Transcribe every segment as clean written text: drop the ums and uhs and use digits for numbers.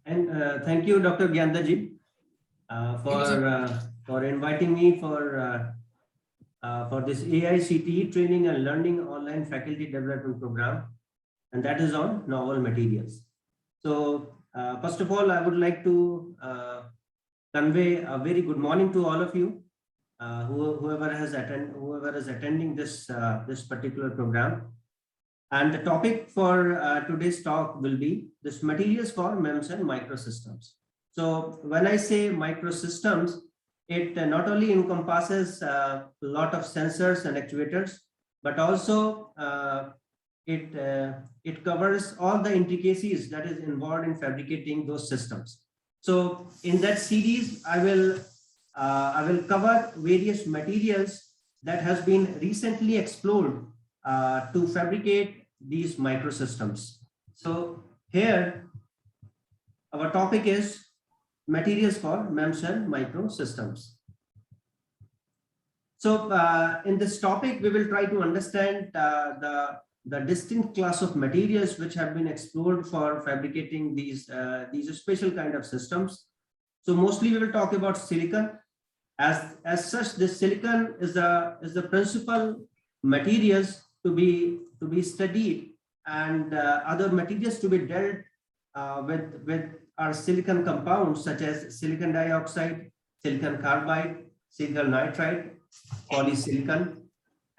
And thank you, Dr. Gyanda ji, for inviting me for this AICTE training and learning online faculty development program, and that is on novel materials. So first of all, I would like to convey a very good morning to all of you, whoever is attending this this particular program. And the topic for today's talk will be this materials for MEMS and microsystems. So when I say microsystems, it not only encompasses a lot of sensors and actuators, but also it covers all the intricacies that is involved in fabricating those systems. So in that series, I will cover various materials that has been recently explored to fabricate these microsystems. So here our topic is materials for MEMS and microsystems. So in this topic, we will try to understand the distinct class of materials which have been explored for fabricating these special kind of systems. So mostly we will talk about silicon. As such, this silicon is the principal materials to be studied, and other materials to be dealt with are silicon compounds such as silicon dioxide, silicon carbide, silicon nitride, polysilicon.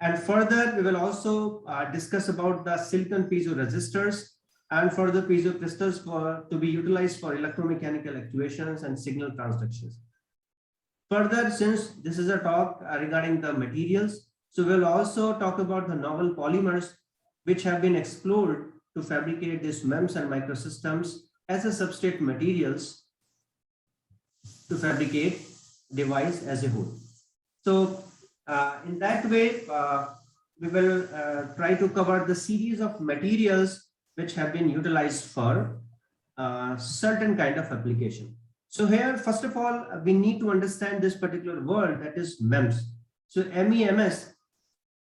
And further, we will also discuss about the silicon piezoresistors and further piezocrystals to be utilized for electromechanical actuations and signal transductions. Further, since this is a talk regarding the materials, so we'll also talk about the novel polymers which have been explored to fabricate these MEMS and microsystems as a substrate materials to fabricate device as a whole. So in that way, we will try to cover the series of materials which have been utilized for certain kind of application. So here, first of all, we need to understand this particular word, that is MEMS. So MEMS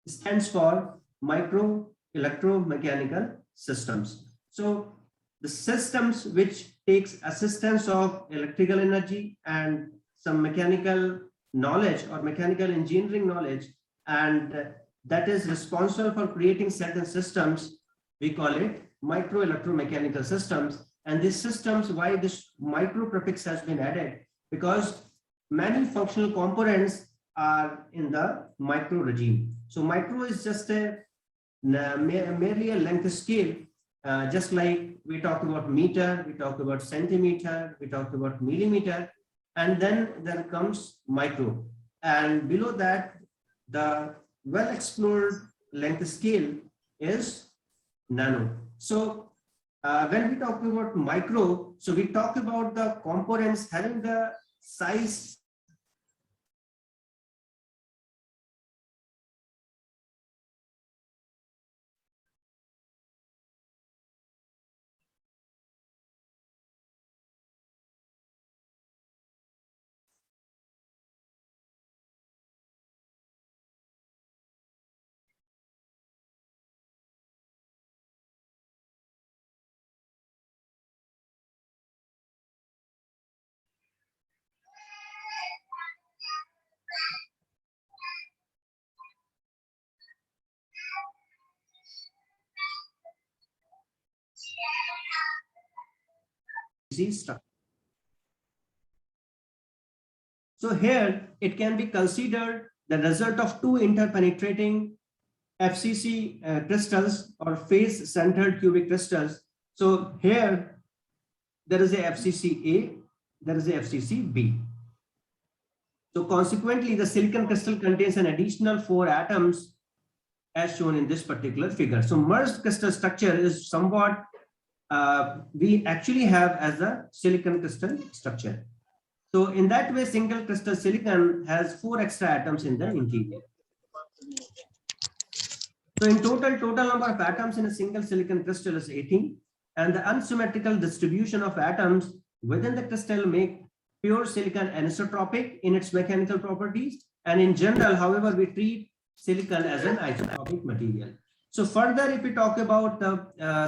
stands for micro electromechanical systems. So the systems which takes assistance of electrical energy and some mechanical knowledge or mechanical engineering knowledge, and that is responsible for creating certain systems. We call it micro electromechanical systems. And these systems, why this micro prefix has been added? Because many functional components are in the micro regime. So micro is just merely a length scale, just like we talk about meter, we talk about centimeter, we talk about millimeter, and then there comes micro. And below that, the well-explored length scale is nano. So when we talk about micro, so we talk about the components having the size structure. So here it can be considered the result of two interpenetrating FCC crystals or face-centered cubic crystals. So here there is a FCC A, there is a FCC B. So consequently, the silicon crystal contains an additional 4 atoms as shown in this particular figure. So merged crystal structure is somewhat we actually have as a silicon crystal structure. So in that way, single crystal silicon has 4 extra atoms in the interior. So in total number of atoms in a single silicon crystal is 18, and the unsymmetrical distribution of atoms within the crystal make pure silicon anisotropic in its mechanical properties. And in general, however, we treat silicon as an isotropic material. So further, if we talk about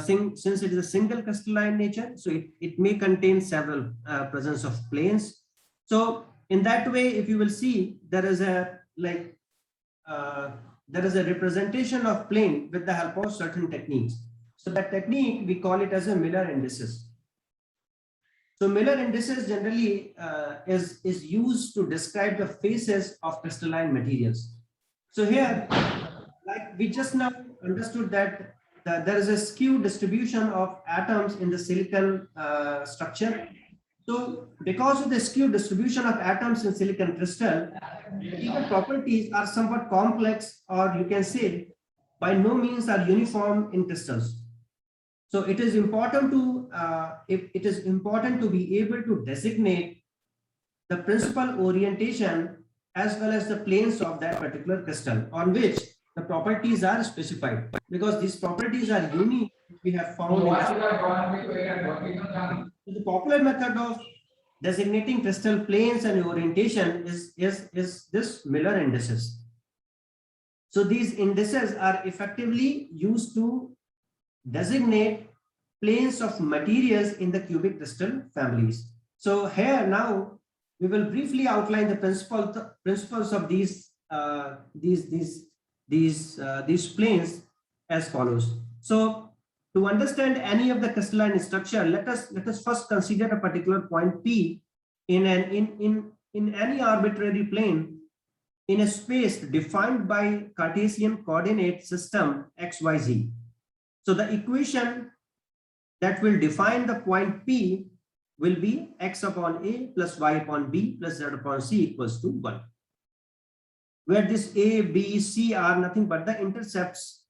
since it is a single crystalline nature, so it may contain several presence of planes. So in that way, if you will see, there is a there is a representation of plane with the help of certain techniques. So that technique, we call it as a Miller indices. So Miller indices generally is used to describe the faces of crystalline materials. So here, like we just now understood that there is a skew distribution of atoms in the silicon structure. So because of the skew distribution of atoms in silicon crystal, the properties are somewhat complex, or you can say by no means are uniform in crystals. So it is important to be able to designate the principal orientation as well as the planes of that particular crystal on which the properties are specified, because these properties are unique. We have found the popular method of designating crystal planes and orientation is this Miller indices. So these indices are effectively used to designate planes of materials in the cubic crystal families. So here now we will briefly outline the principles of these planes as follows. So to understand any of the crystalline structure, let us first consider a particular point P in any arbitrary plane in a space defined by Cartesian coordinate system XYZ. So the equation that will define the point P will be x upon a plus y upon b plus z upon c equals to 1, where this a, b, c are nothing but the intercepts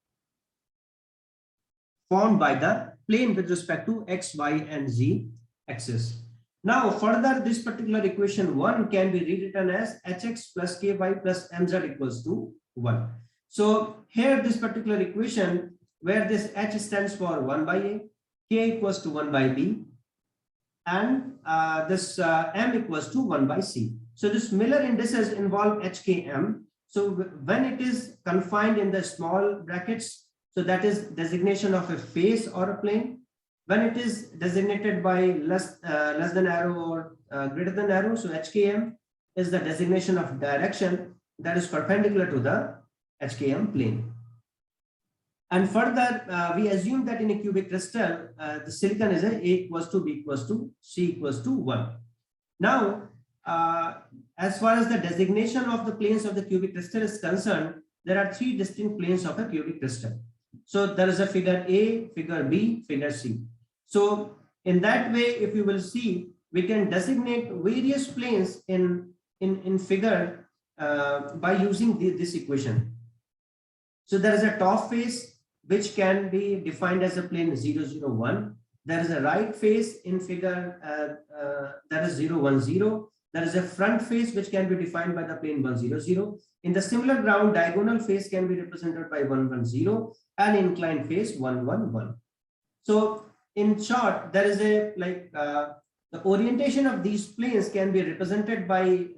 formed by the plane with respect to x, y, and z axis. Now further, this particular equation 1 can be rewritten as hx plus ky plus mz equals to 1. So here this particular equation, where this h stands for 1 by a, k equals to 1 by b, and this m equals to 1 by c. So this Miller indices involve hkm. So when it is confined in the small brackets, so that is designation of a face or a plane. When it is designated by less than arrow or greater than arrow, so hkm is the designation of direction that is perpendicular to the hkm plane. And further, we assume that in a cubic crystal, the silicon is a equals to b equals to c equals to 1. Now, as far as the designation of the planes of the cubic crystal is concerned, there are 3 distinct planes of a cubic crystal. So there is a figure A, figure B, figure C. So in that way, if you will see, we can designate various planes in figure by using this equation. So there is a top face which can be defined as a plane 0, 0, 1. There is a right face in figure that is 0, 1, 0. There is a front face which can be defined by the plane 1, 0, 0. In the similar ground, diagonal face can be represented by 1, 1, 0 and inclined face 1, 1, 1. So in short, there is a the orientation of these planes can be represented by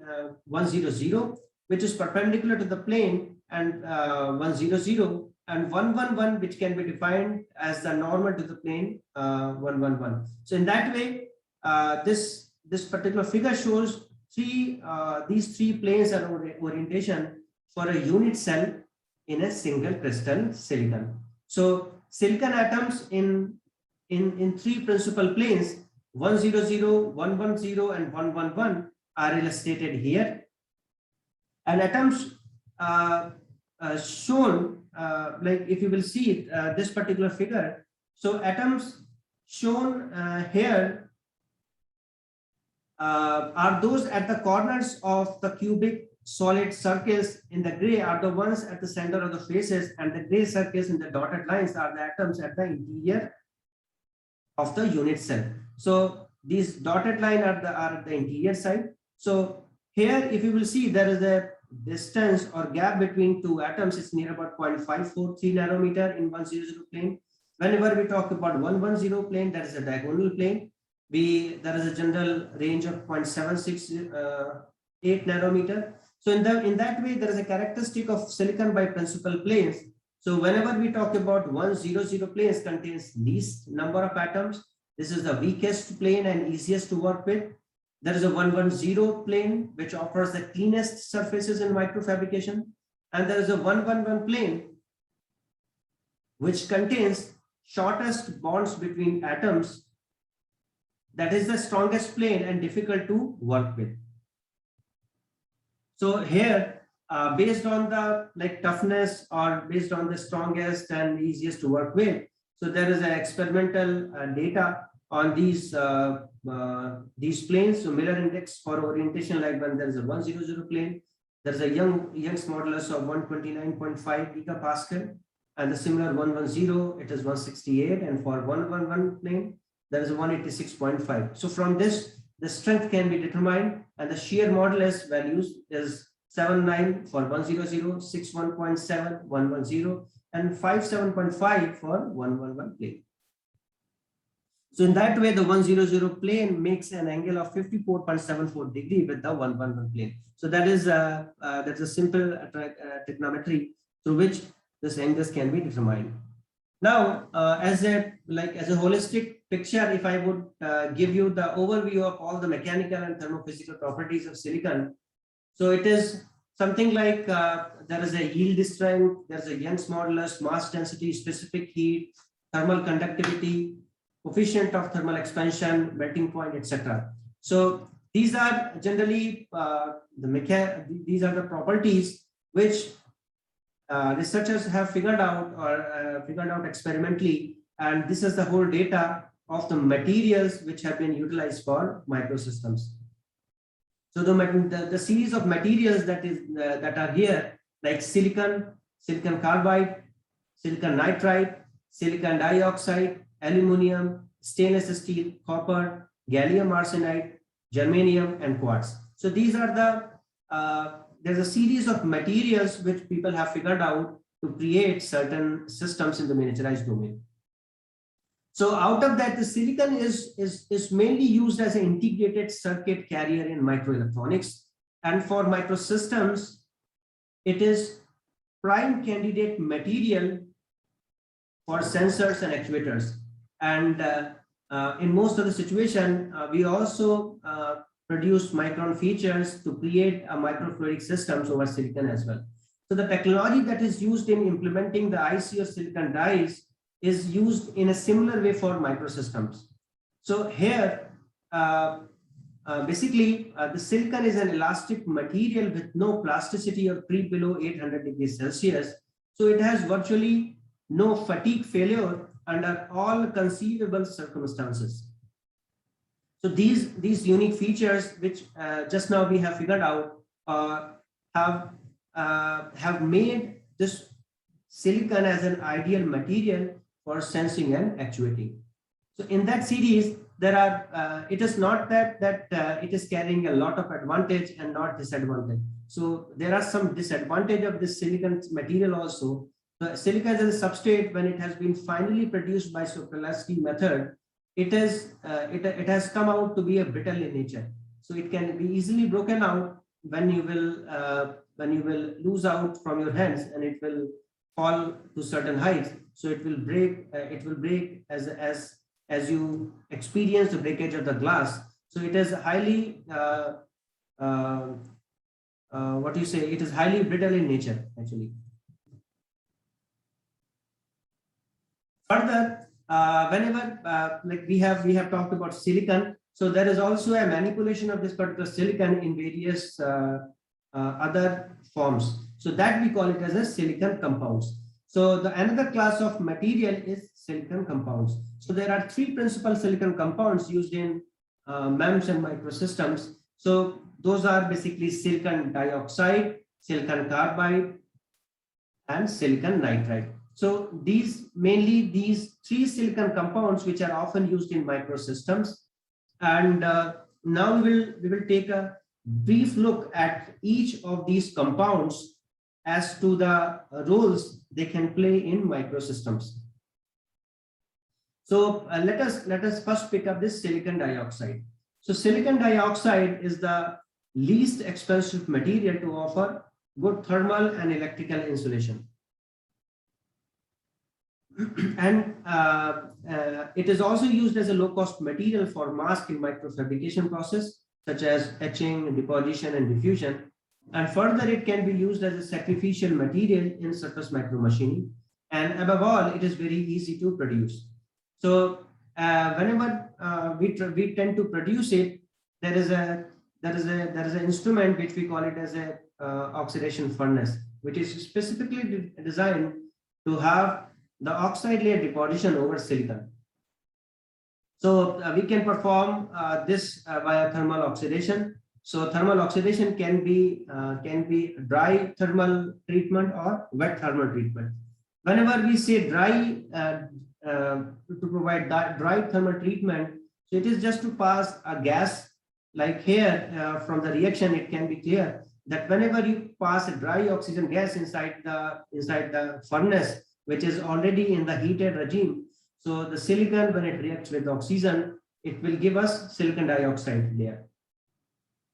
1, 0, 0, which is perpendicular to the plane, and 1, 0, 0, and 1, 1, 1, which can be defined as the normal to the plane 1, 1, 1. So in that way, this particular figure shows these 3 planes are orientation for a unit cell in a single crystal silicon. So silicon atoms in 3 principal planes 1, 0, 0, 1, 1, 0, and 1, 1, 1 are illustrated here, and atoms shown like if you will see this particular figure. So atoms shown here are those at the corners of the cubic solid circles in the gray are the ones at the center of the faces, and the gray circles in the dotted lines are the atoms at the interior of the unit cell. So these dotted line are at the interior side. So here, if you will see, there is a distance or gap between 2 atoms is near about 0.543 nanometer in 100 plane. Whenever we talk about 110 plane, that is a diagonal plane. There is a general range of 0.768 nanometer. So in that way, there is a characteristic of silicon by principal planes So whenever we talk about 100 planes contains least number of atoms, this is the weakest plane and easiest to work with. There is a 110 plane which offers the cleanest surfaces in microfabrication, and there is a 111 plane which contains shortest bonds between atoms. That is the strongest plane and difficult to work with. So here, based on the toughness or based on the strongest and easiest to work with, so there is an experimental data on these planes. So Miller index for orientation, like when there is a 100 plane, there is a Young's modulus of 129.5 gigapascal, and the similar 110 it is 168, and for 111 plane there is a 186.5. So from this, the strength can be determined, and the shear modulus values is 79 for 100, 61.7 110, and 57.5 for 111 plane. So in that way, the 100 plane makes an angle of 54.74 degree with the 111 plane. So that is that's a simple trigonometry through which this angles can be determined. Now, as a holistic picture, if I would give you the overview of all the mechanical and thermophysical properties of silicon, so it is something like there is a yield strength, there is a Young's modulus, mass density, specific heat, thermal conductivity, coefficient of thermal expansion, melting point, etc. So these are generally these are the properties which researchers have figured out experimentally, and this is the whole data of the materials which have been utilized for microsystems. So the series of materials that are here, like silicon carbide, silicon nitride, silicon dioxide, aluminum, stainless steel, copper, gallium arsenide, germanium, and quartz. So these are there's a series of materials which people have figured out to create certain systems in the miniaturized domain. So out of that, the silicon is mainly used as an integrated circuit carrier in microelectronics, and for microsystems, it is prime candidate material for sensors and actuators. And in most of the situation, we also produce micron features to create a microfluidic systems over silicon as well. So the technology that is used in implementing the IC or silicon dies is used in a similar way for microsystems. So here, basically, the silicon is an elastic material with no plasticity or creep below 800 degrees Celsius. So it has virtually no fatigue failure under all conceivable circumstances. So these unique features, which just now we have figured out, have made this silicon as an ideal material for sensing and actuating. So in that series, there are it is not that it is carrying a lot of advantage and not disadvantage. So there are some disadvantage of this silicon material also. The silicon as a substrate, when it has been finally produced by Sokolowski method, it has come out to be a brittle in nature. So it can be easily broken out when you will lose out from your hands, and it will fall to certain heights. So it will break. It will break as you experience the breakage of the glass. So it is highly what do you say? It is highly brittle in nature, actually. Further, whenever like we have talked about silicon, so there is also a manipulation of this particular silicon in various other forms. So that we call it as a silicon compounds. So another class of material is silicon compounds. So there are three principal silicon compounds used in MEMS and microsystems. So those are basically silicon dioxide, silicon carbide, and silicon nitride. So mainly these three silicon compounds which are often used in microsystems. And now we will take a brief look at each of these compounds as to the roles they can play in microsystems. So let us first pick up this silicon dioxide. So silicon dioxide is the least expensive material to offer good thermal and electrical insulation. And it is also used as a low-cost material for mask in microfabrication process, such as etching, deposition, and diffusion. And further, it can be used as a sacrificial material in surface micromachining. And above all, it is very easy to produce. So whenever we tend to produce it, there is an instrument which we call it as a oxidation furnace, which is specifically designed to have the oxide layer deposition over silicon. So we can perform this via thermal oxidation. So thermal oxidation can be dry thermal treatment or wet thermal treatment. Whenever we say dry, to provide that dry thermal treatment, so it is just to pass a gas. Like here, from the reaction, it can be clear that whenever you pass a dry oxygen gas inside the furnace, which is already in the heated regime, so the silicon, when it reacts with oxygen, it will give us silicon dioxide layer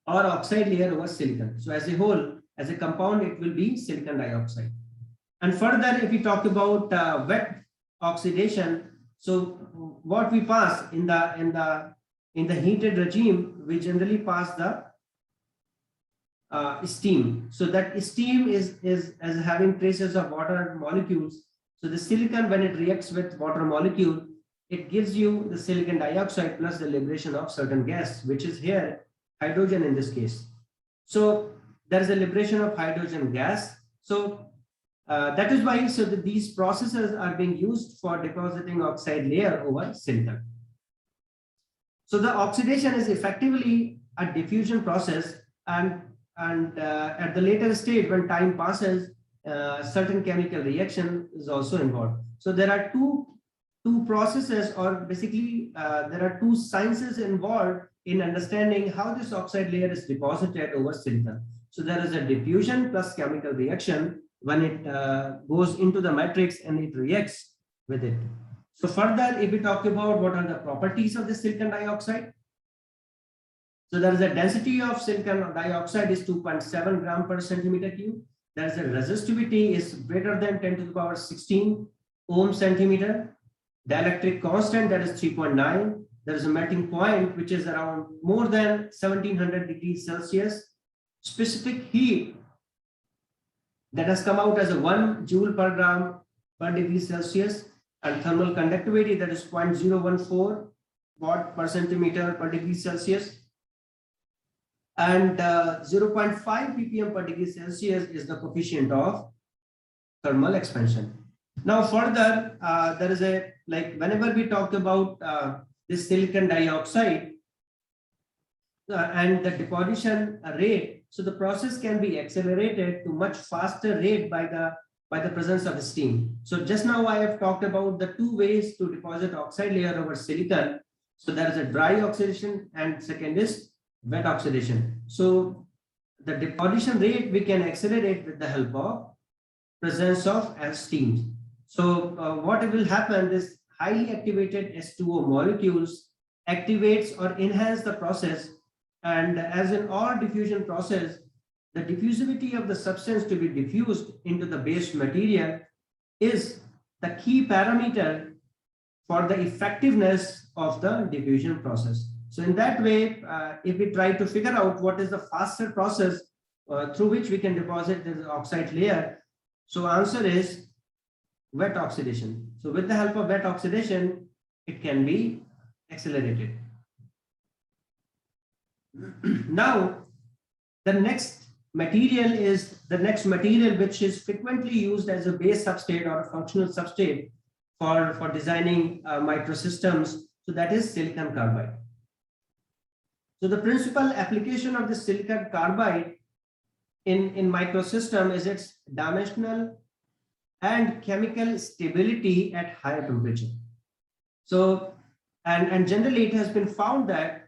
or oxide layer over silicon. So as a whole, as a compound, it will be silicon dioxide. And further, if we talk about wet oxidation, so what we pass in the heated regime, we generally pass the steam. So that steam is as having traces of water molecules. So the silicon, when it reacts with water molecule, it gives you the silicon dioxide plus the liberation of certain gas, which is here hydrogen in this case. So there is a liberation of hydrogen gas. So that is why these processes are being used for depositing oxide layer over silicon. So the oxidation is effectively a diffusion process, and at the later stage, when time passes, certain chemical reaction is also involved. So there are two processes, or basically there are two sciences involved in understanding how this oxide layer is deposited over silicon. So there is a diffusion plus chemical reaction when it goes into the matrix and it reacts with it. So further, if we talk about what are the properties of the silicon dioxide, so there is a density of silicon dioxide is 2.7 gram per centimeter cube. There is a resistivity is greater than 10 to the power 16 ohm centimeter. Dielectric constant, that is 3.9. There is a melting point, which is around more than 1700 degrees Celsius. Specific heat that has come out as a 1 joule per gram per degree Celsius, and thermal conductivity, that is 0.014 watt per centimeter per degree Celsius, and 0.5 ppm per degree Celsius is the coefficient of thermal expansion. Now further, there is a, like whenever we talk about this silicon dioxide and the deposition rate, so the process can be accelerated to much faster rate by the presence of steam. So just now I have talked about the two ways to deposit oxide layer over silicon. So there is a dry oxidation and second is wet oxidation. So the deposition rate we can accelerate with the help of presence of steam. So what will happen is highly activated H2O molecules activates or enhance the process. And as in all diffusion process, the diffusivity of the substance to be diffused into the base material is the key parameter for the effectiveness of the diffusion process. So in that way, if we try to figure out what is the faster process through which we can deposit this oxide layer, so answer is wet oxidation. So with the help of wet oxidation, it can be accelerated. Now, the next material which is frequently used as a base substrate or a functional substrate for designing microsystems. So that is silicon carbide. So the principal application of the silicon carbide in microsystem is its dimensional and chemical stability at higher temperature. So, and generally it has been found that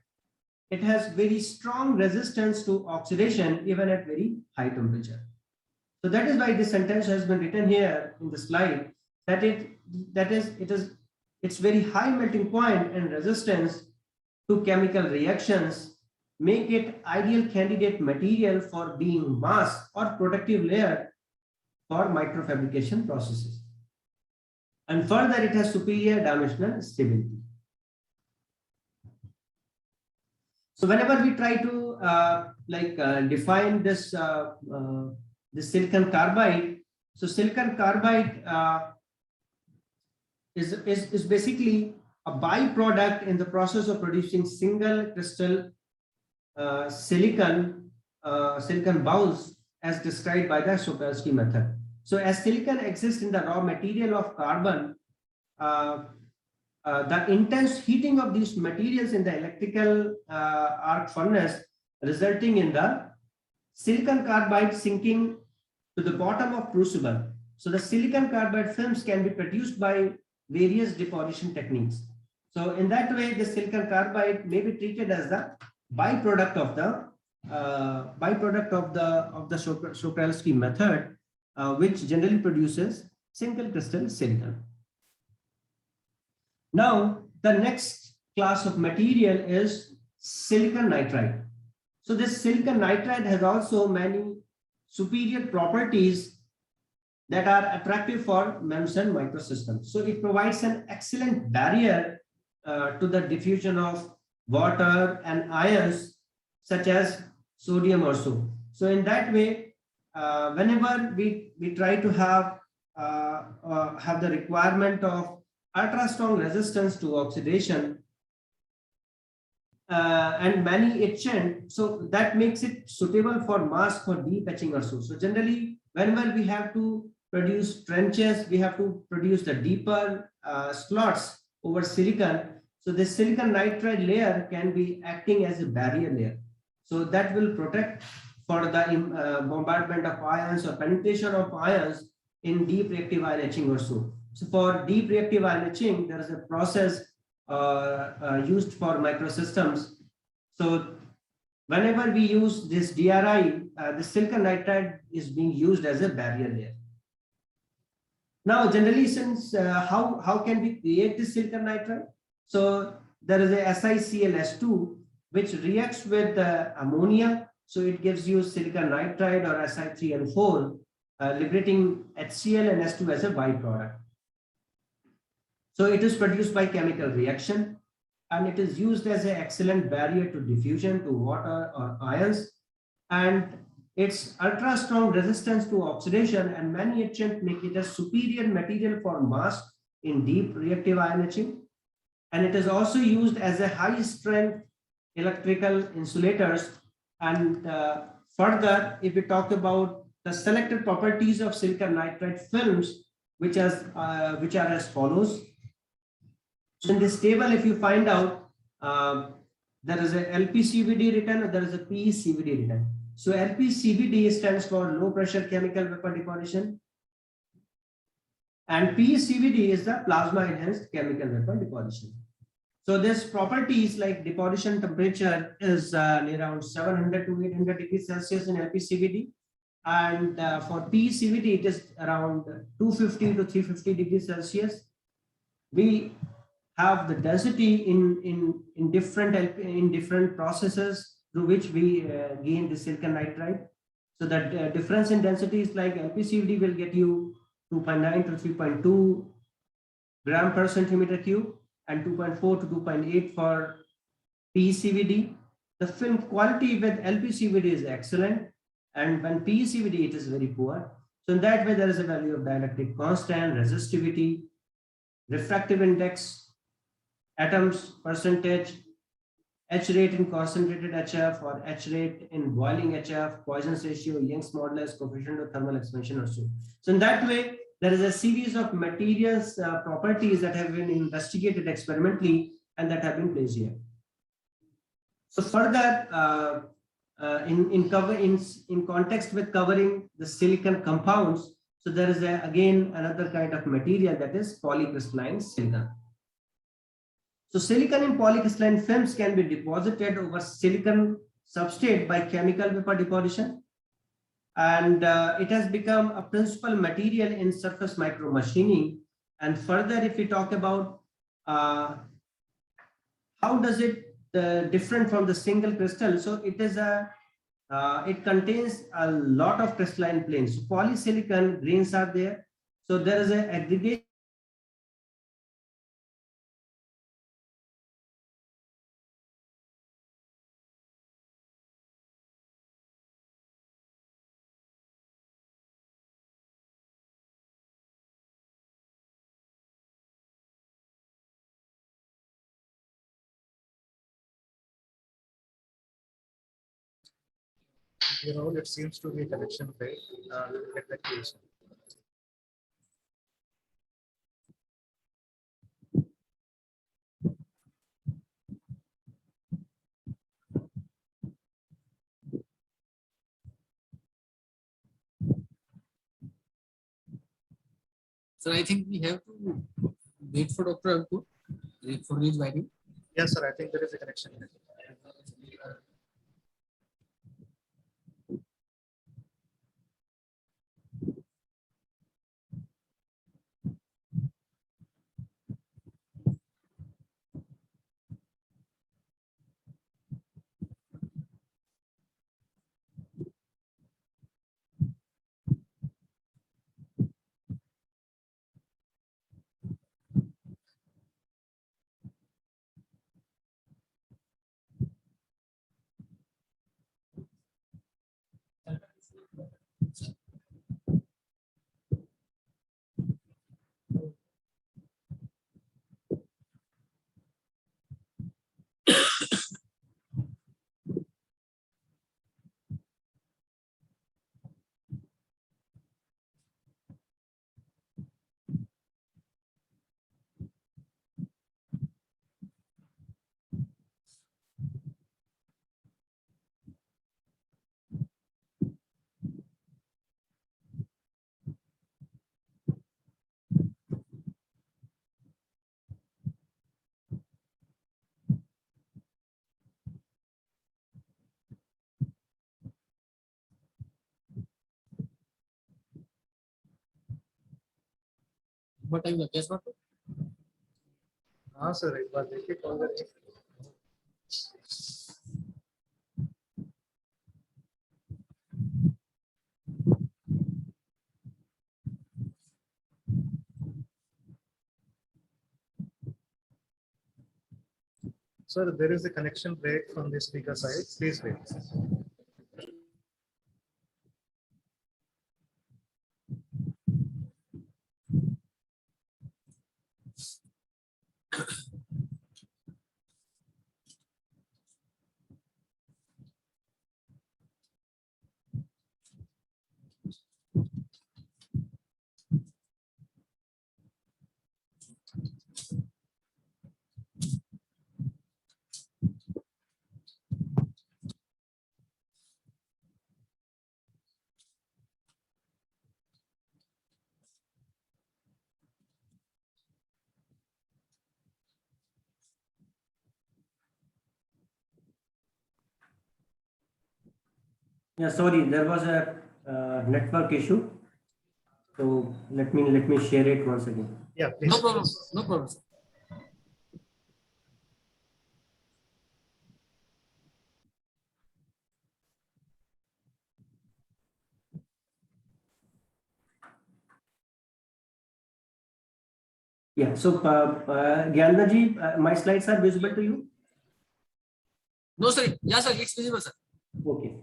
it has very strong resistance to oxidation even at very high temperature. So that is why this sentence has been written here in the slide, that its very high melting point and resistance to chemical reactions make it ideal candidate material for being mask or protective layer for microfabrication processes. And further, it has superior dimensional stability. So whenever we try to define this this silicon carbide, so silicon carbide is basically a byproduct in the process of producing single crystal silicon boules as described by the Sokoloski method. So as silicon exists in the raw material of carbon, the intense heating of these materials in the electrical arc furnace resulting in the silicon carbide sinking to the bottom of crucible. So the silicon carbide films can be produced by various deposition techniques. So in that way, the silicon carbide may be treated as the byproduct of the Sokoloski method, which generally produces single crystal silicon. Now, the next class of material is silicon nitride. So this silicon nitride has also many superior properties that are attractive for MEMS and microsystems. So it provides an excellent barrier to the diffusion of water and ions such as sodium or so. So in that way, whenever we try to have the requirement of ultra strong resistance to oxidation and many etchant, so that makes it suitable for mask for deep etching or so. So generally, whenever we have to produce trenches, we have to produce the deeper slots over silicon. So the silicon nitride layer can be acting as a barrier layer. So that will protect for the bombardment of ions or penetration of ions in deep reactive ion etching or so. So for deep reactive ion etching, there is a process used for microsystems. So whenever we use this DRI, the silicon nitride is being used as a barrier layer. Now, generally, since how can we create this silicon nitride? So there is a SiClS2 which reacts with ammonia. So it gives you silicon nitride or Si3N4, liberating HCl and S2 as a byproduct. So it is produced by chemical reaction, and it is used as an excellent barrier to diffusion to water or ions, and its ultra strong resistance to oxidation and many etchants make it a superior material for mask in deep reactive ion etching. And it is also used as a high strength electrical insulators. And further, if we talk about the selected properties of silicon nitride films, which are as follows. So in this table, if you find out, there is a LPCVD written, there is a PECVD written. So LPCVD stands for low pressure chemical vapor deposition, and PECVD is the plasma enhanced chemical vapor deposition. So this properties like deposition temperature is around 700 to 800 degrees Celsius in LPCVD, and for PECVD it is around 250 to 350 degrees Celsius. We have the density in different processes through which we gain the silicon nitride. So that difference in density is like LPCVD will get you 2.9 to 3.2 gram per centimeter cube, and 2.4 to 2.8 for PECVD. The film quality with LPCVD is excellent, and when PECVD it is very poor. So in that way, there is a value of dielectric constant, resistivity, refractive index, atoms percentage, H rate in concentrated HF or H rate in boiling HF, Poisson's ratio, Young's modulus, coefficient of thermal expansion or so. So in that way, there is a series of materials properties that have been investigated experimentally and that have been placed here. So further, in context with covering the silicon compounds, so there is again another kind of material, that is polycrystalline silicon. So silicon in polycrystalline films can be deposited over silicon substrate by chemical vapor deposition, and it has become a principal material in surface micro machining. And further, if we talk about how does it different from the single crystal, so it is it contains a lot of crystalline planes. So polysilicon grains are there, so there is an aggregation It seems to be a connection break. We will get back to you soon. Sir, I think we have to wait for Dr. Ankur for his value. Yes, sir. I think there is a connection. What time is guess what? हाँ sir एक बार देखिए call करके. Sir, there is a connection break from the speaker side. Please wait. Yeah, sorry, there was a network issue. So let me share it once again. Yeah, please. No problem. No problem, sir. Yeah, so Gyalnaji, my slides are visible to you? No, sir. Yeah, sir. It's visible, sir. Okay.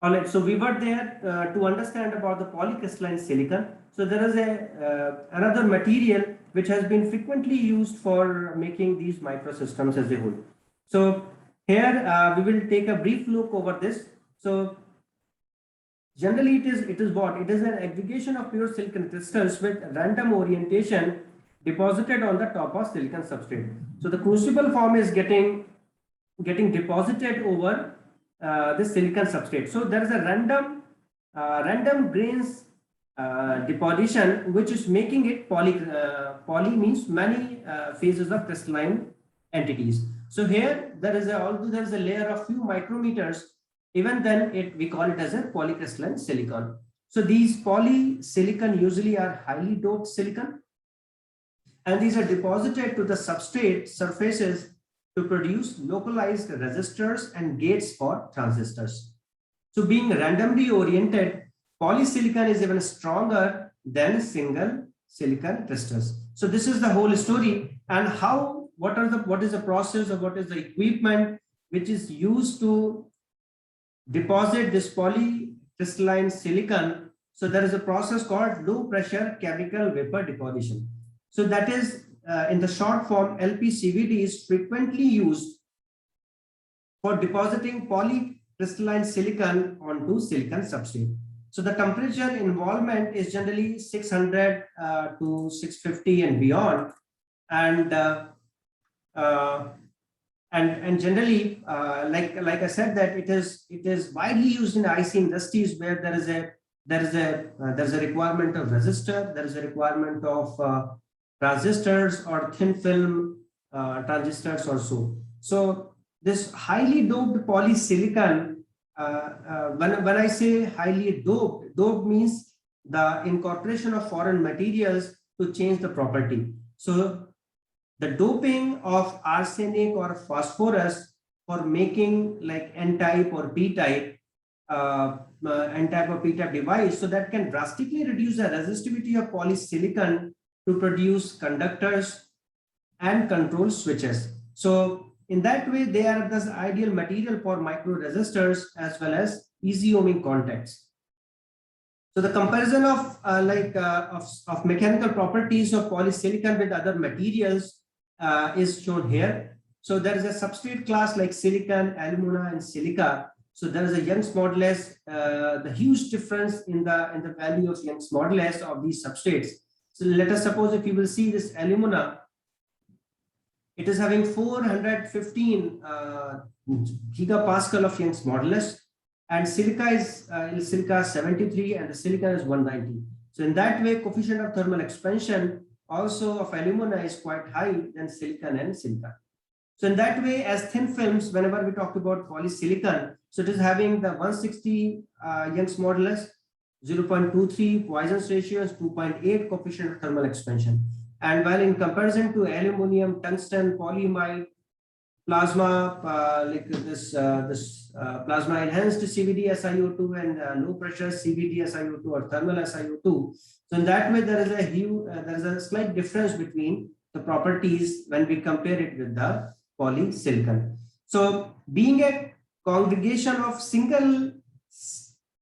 All right, so we were there to understand about the polycrystalline silicon. So there is another material which has been frequently used for making these microsystems as a whole. So here we will take a brief look over this. So generally it is what? It is an aggregation of pure silicon crystals with random orientation deposited on the top of silicon substrate. So the crucible form is getting deposited over this silicon substrate. So there is a random grains deposition which is making it poly. Poly means many phases of crystalline entities. So here although there is a layer of few micrometers, even then we call it as a polycrystalline silicon. So these polysilicon usually are highly doped silicon, and these are deposited to the substrate surfaces to produce localized resistors and gates for transistors. So being randomly oriented, polysilicon is even stronger than single silicon crystals. So this is the whole story, and what is the process, or what is the equipment which is used to deposit this polycrystalline silicon. So there is a process called low pressure chemical vapor deposition. So that is in the short form, LPCVD is frequently used for depositing crystalline silicon onto silicon substrate. So the temperature involvement is generally 600 to 650 and beyond, and generally, like I said, that it is widely used in IC industries where there is a requirement of resistor, there is a requirement of transistors or thin film transistors or so. So this highly doped polysilicon, when I say highly doped means the incorporation of foreign materials to change the property. So the doping of arsenic or phosphorus for making like N-type or P-type, N-type or P-type device, so that can drastically reduce the resistivity of polysilicon to produce conductors and control switches. So in that way, they are the ideal material for micro resistors as well as easy ohming contacts. So the comparison of mechanical properties of polysilicon with other materials is shown here. So there is a substrate class like silicon, alumina, and silica. So there is a Young's modulus, the huge difference in the value of Young's modulus of these substrates. So let us suppose if you will see this alumina, it is having 415 gigapascal of Young's modulus, and silica is 73 and the silicon is 190. So in that way, coefficient of thermal expansion also of alumina is quite high than silicon and silica. So in that way, as thin films, whenever we talk about polysilicon, so it is having the 160 Young's modulus, 0.23 Poisson's ratio is 2.8 coefficient of thermal expansion. And while in comparison to aluminum, tungsten, polyimide, plasma, plasma enhanced CVD SiO2 and low pressure CVD SiO2 or thermal SiO2. So in that way, there is a slight difference between the properties when we compare it with the polysilicon. So being a congregation of single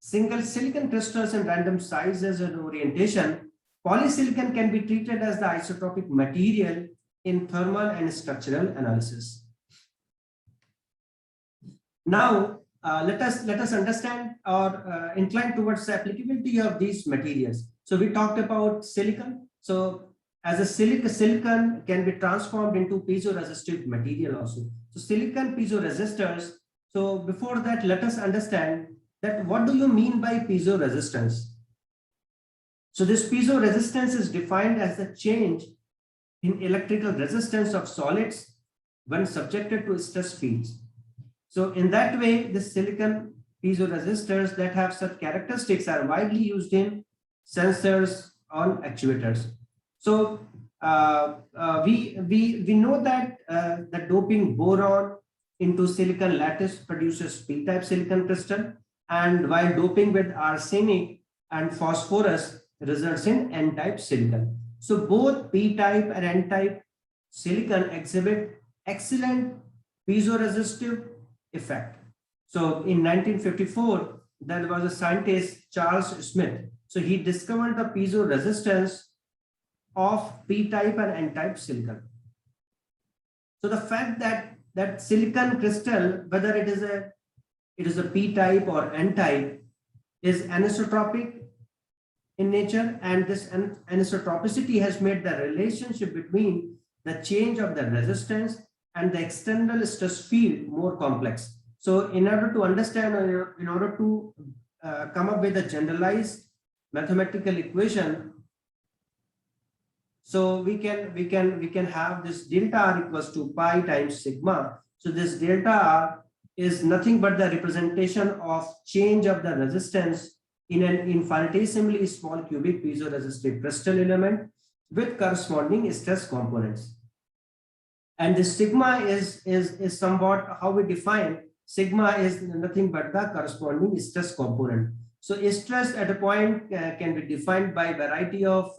silicon crystals and random sizes and orientation, polysilicon can be treated as the isotropic material in thermal and structural analysis. Now, let us understand or incline towards the applicability of these materials. So we talked about silicon. So as a silicon can be transformed into piezoresistive material also. So silicon piezoresistors. So before that, let us understand that what do you mean by piezoresistance? So this piezoresistance is defined as the change in electrical resistance of solids when subjected to stress fields. So in that way, the silicon piezoresistors that have such characteristics are widely used in sensors on actuators. So we know that the doping boron into silicon lattice produces P-type silicon crystal, and while doping with arsenic and phosphorus results in N-type silicon. So both P-type and N-type silicon exhibit excellent piezoresistive effect. So in 1954, there was a scientist, Charles Smith. So he discovered the piezoresistance of P-type and N-type silicon. So the fact that silicon crystal, whether it is a P-type or N-type, is anisotropic in nature, and this anisotropicity has made the relationship between the change of the resistance and the external stress field more complex. So in order to understand, or in order to come up with a generalized mathematical equation, so we can have this delta R equals to pi times sigma. So this delta R is nothing but the representation of change of the resistance in an infinitesimally small cubic piezoresistive crystal element with corresponding stress components. And the sigma is somewhat how we define sigma is nothing but the corresponding stress component. So stress at a point can be defined by variety of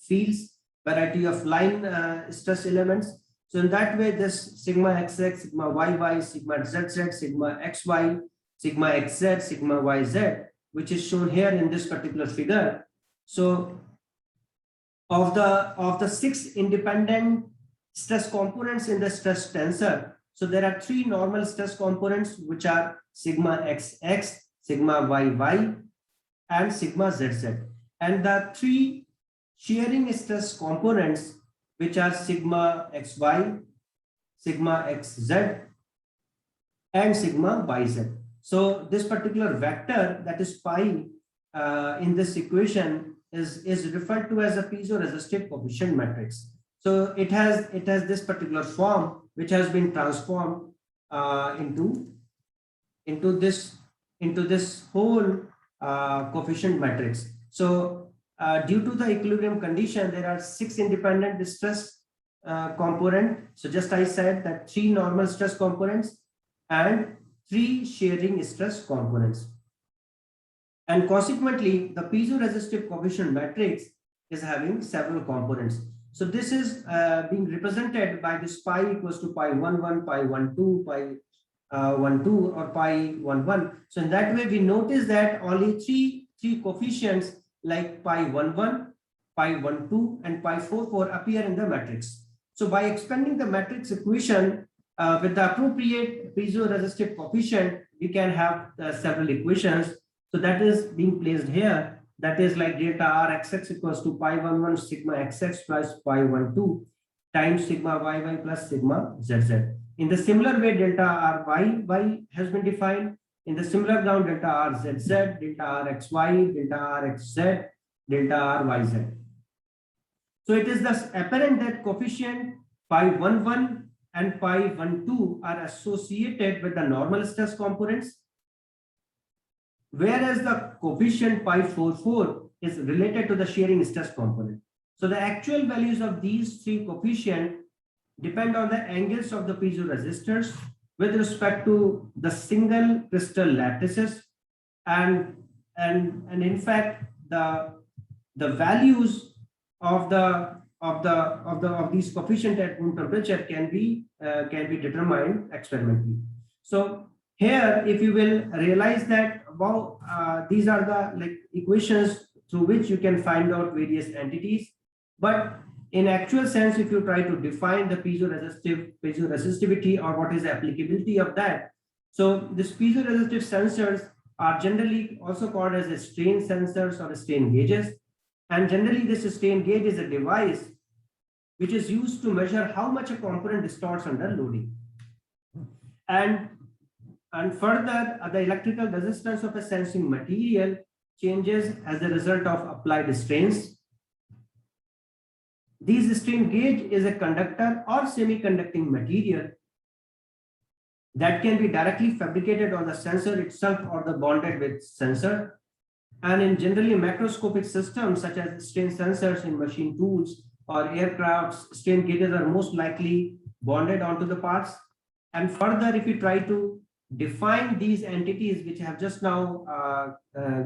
fields, variety of line stress elements. So in that way, this sigma xx, sigma yy, sigma zz, sigma xy, sigma xz, sigma yz, which is shown here in this particular figure. So of the 6 independent stress components in the stress tensor, So there are three normal stress components, which are sigma xx, sigma yy, and sigma zz. And the three shearing stress components, which are sigma xy, sigma xz, and sigma yz. So this particular vector, that is pi, in this equation is referred to as a piezoresistive coefficient matrix. So it has this particular form, which has been transformed into this whole coefficient matrix. So due to the equilibrium condition, there are 6 independent stress component. So just I said that 3 normal stress components and 3 shearing stress components. And consequently, the piezoresistive coefficient matrix is having several components. So this is being represented by this pi equals to pi 11, pi 12, pi 12, or pi 11. So in that way, we notice that only three coefficients like pi 11, pi 12, and pi 44 appear in the matrix. So by expanding the matrix equation with the appropriate piezoresistive coefficient, we can have several equations. So that is being placed here. That is like delta r xx equals to pi 11 sigma xx plus pi 12 times sigma yy plus sigma zz. In the similar way, delta r y has been defined. In the similar ground, delta r zz, delta r xy, delta r xz, delta r yz. So it is thus apparent that coefficient pi 11 and pi 12 are associated with the normal stress components, whereas the coefficient pi 44 is related to the shearing stress component. So the actual values of these three coefficients depend on the angles of the piezoresistors with respect to the single crystal lattices, and in fact the values of these coefficients at room temperature can be determined experimentally. So here, if you will realize that these are the equations through which you can find out various entities, but in actual sense, if you try to define the piezoresistivity or what is the applicability of that, so these piezoresistive sensors are generally also called as a strain sensors or strain gauges, and generally this strain gauge is a device which is used to measure how much a component distorts under loading. And further, the electrical resistance of a sensing material changes as a result of applied strains. These strain gauge is a conductor or semiconducting material that can be directly fabricated on the sensor itself or the bonded with sensor. And in generally macroscopic systems such as strain sensors in machine tools or aircrafts, strain gauges are most likely bonded onto the parts. And further, if you try to define these entities which have just now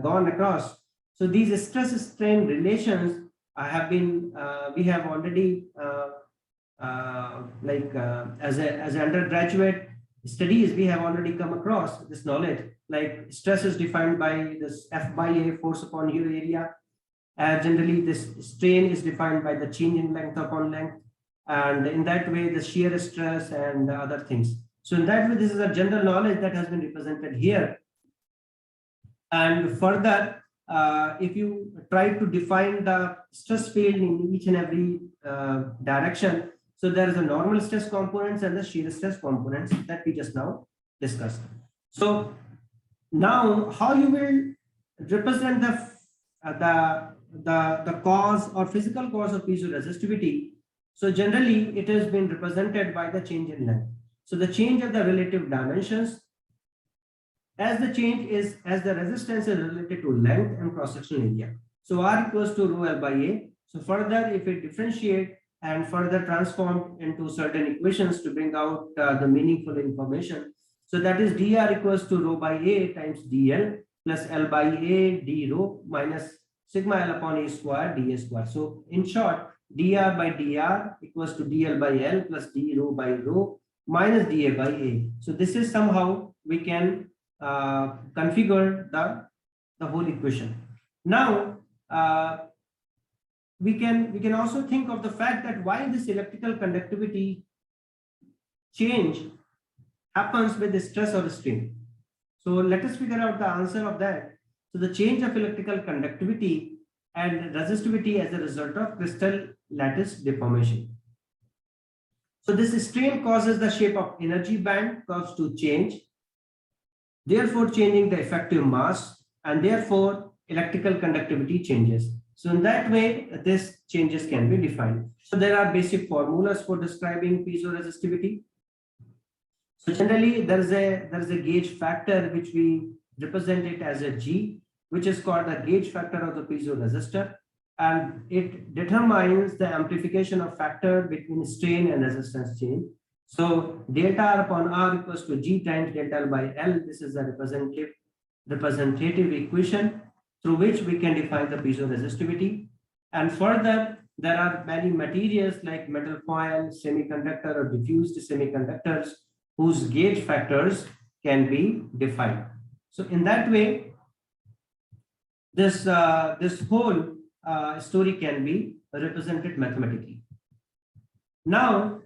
gone across, so these stress strain relations have been we have already as an undergraduate studies, we have already come across this knowledge. Like stress is defined by this F by A, force upon unit area. Generally, this strain is defined by the change in length upon length, and in that way, the shear stress and other things. So in that way, this is a general knowledge that has been represented here. And further, if you try to define the stress field in each and every direction, so there is a normal stress components and the shear stress components that we just now discussed. So now, how you will represent the cause or physical cause of piezoresistivity? So generally, it has been represented by the change in length. So the change of the relative dimensions, as the resistance is related to length and cross-sectional area. So R equals to rho L by A. So further, if we differentiate and further transform into certain equations to bring out the meaningful information. So that is dr equals to rho by A times dl plus L by A d rho minus sigma L upon A square dA square. So in short, dr by dr equals to dl by L plus d rho by rho minus dA by A. So this is somehow we can configure the whole equation. Now we can also think of the fact that why this electrical conductivity change happens with stress or strain. So let us figure out the answer of that. So the change of electrical conductivity and resistivity as a result of crystal lattice deformation. So this strain causes the shape of energy band curves to change, therefore changing the effective mass, and therefore electrical conductivity changes. So in that way, this changes can be defined. So there are basic formulas for describing piezoresistivity. So generally there is a gauge factor which we represent it as a G, which is called the gauge factor of the piezoresistor, and it determines the amplification of factor between strain and resistance change. So delta R upon R equals to G times delta L by L. This is a representative equation through which we can define the piezoresistivity. And further, there are many materials like metal foil, semiconductor, or diffused semiconductors whose gauge factors can be defined. So in that way, this whole story can be represented mathematically. Now,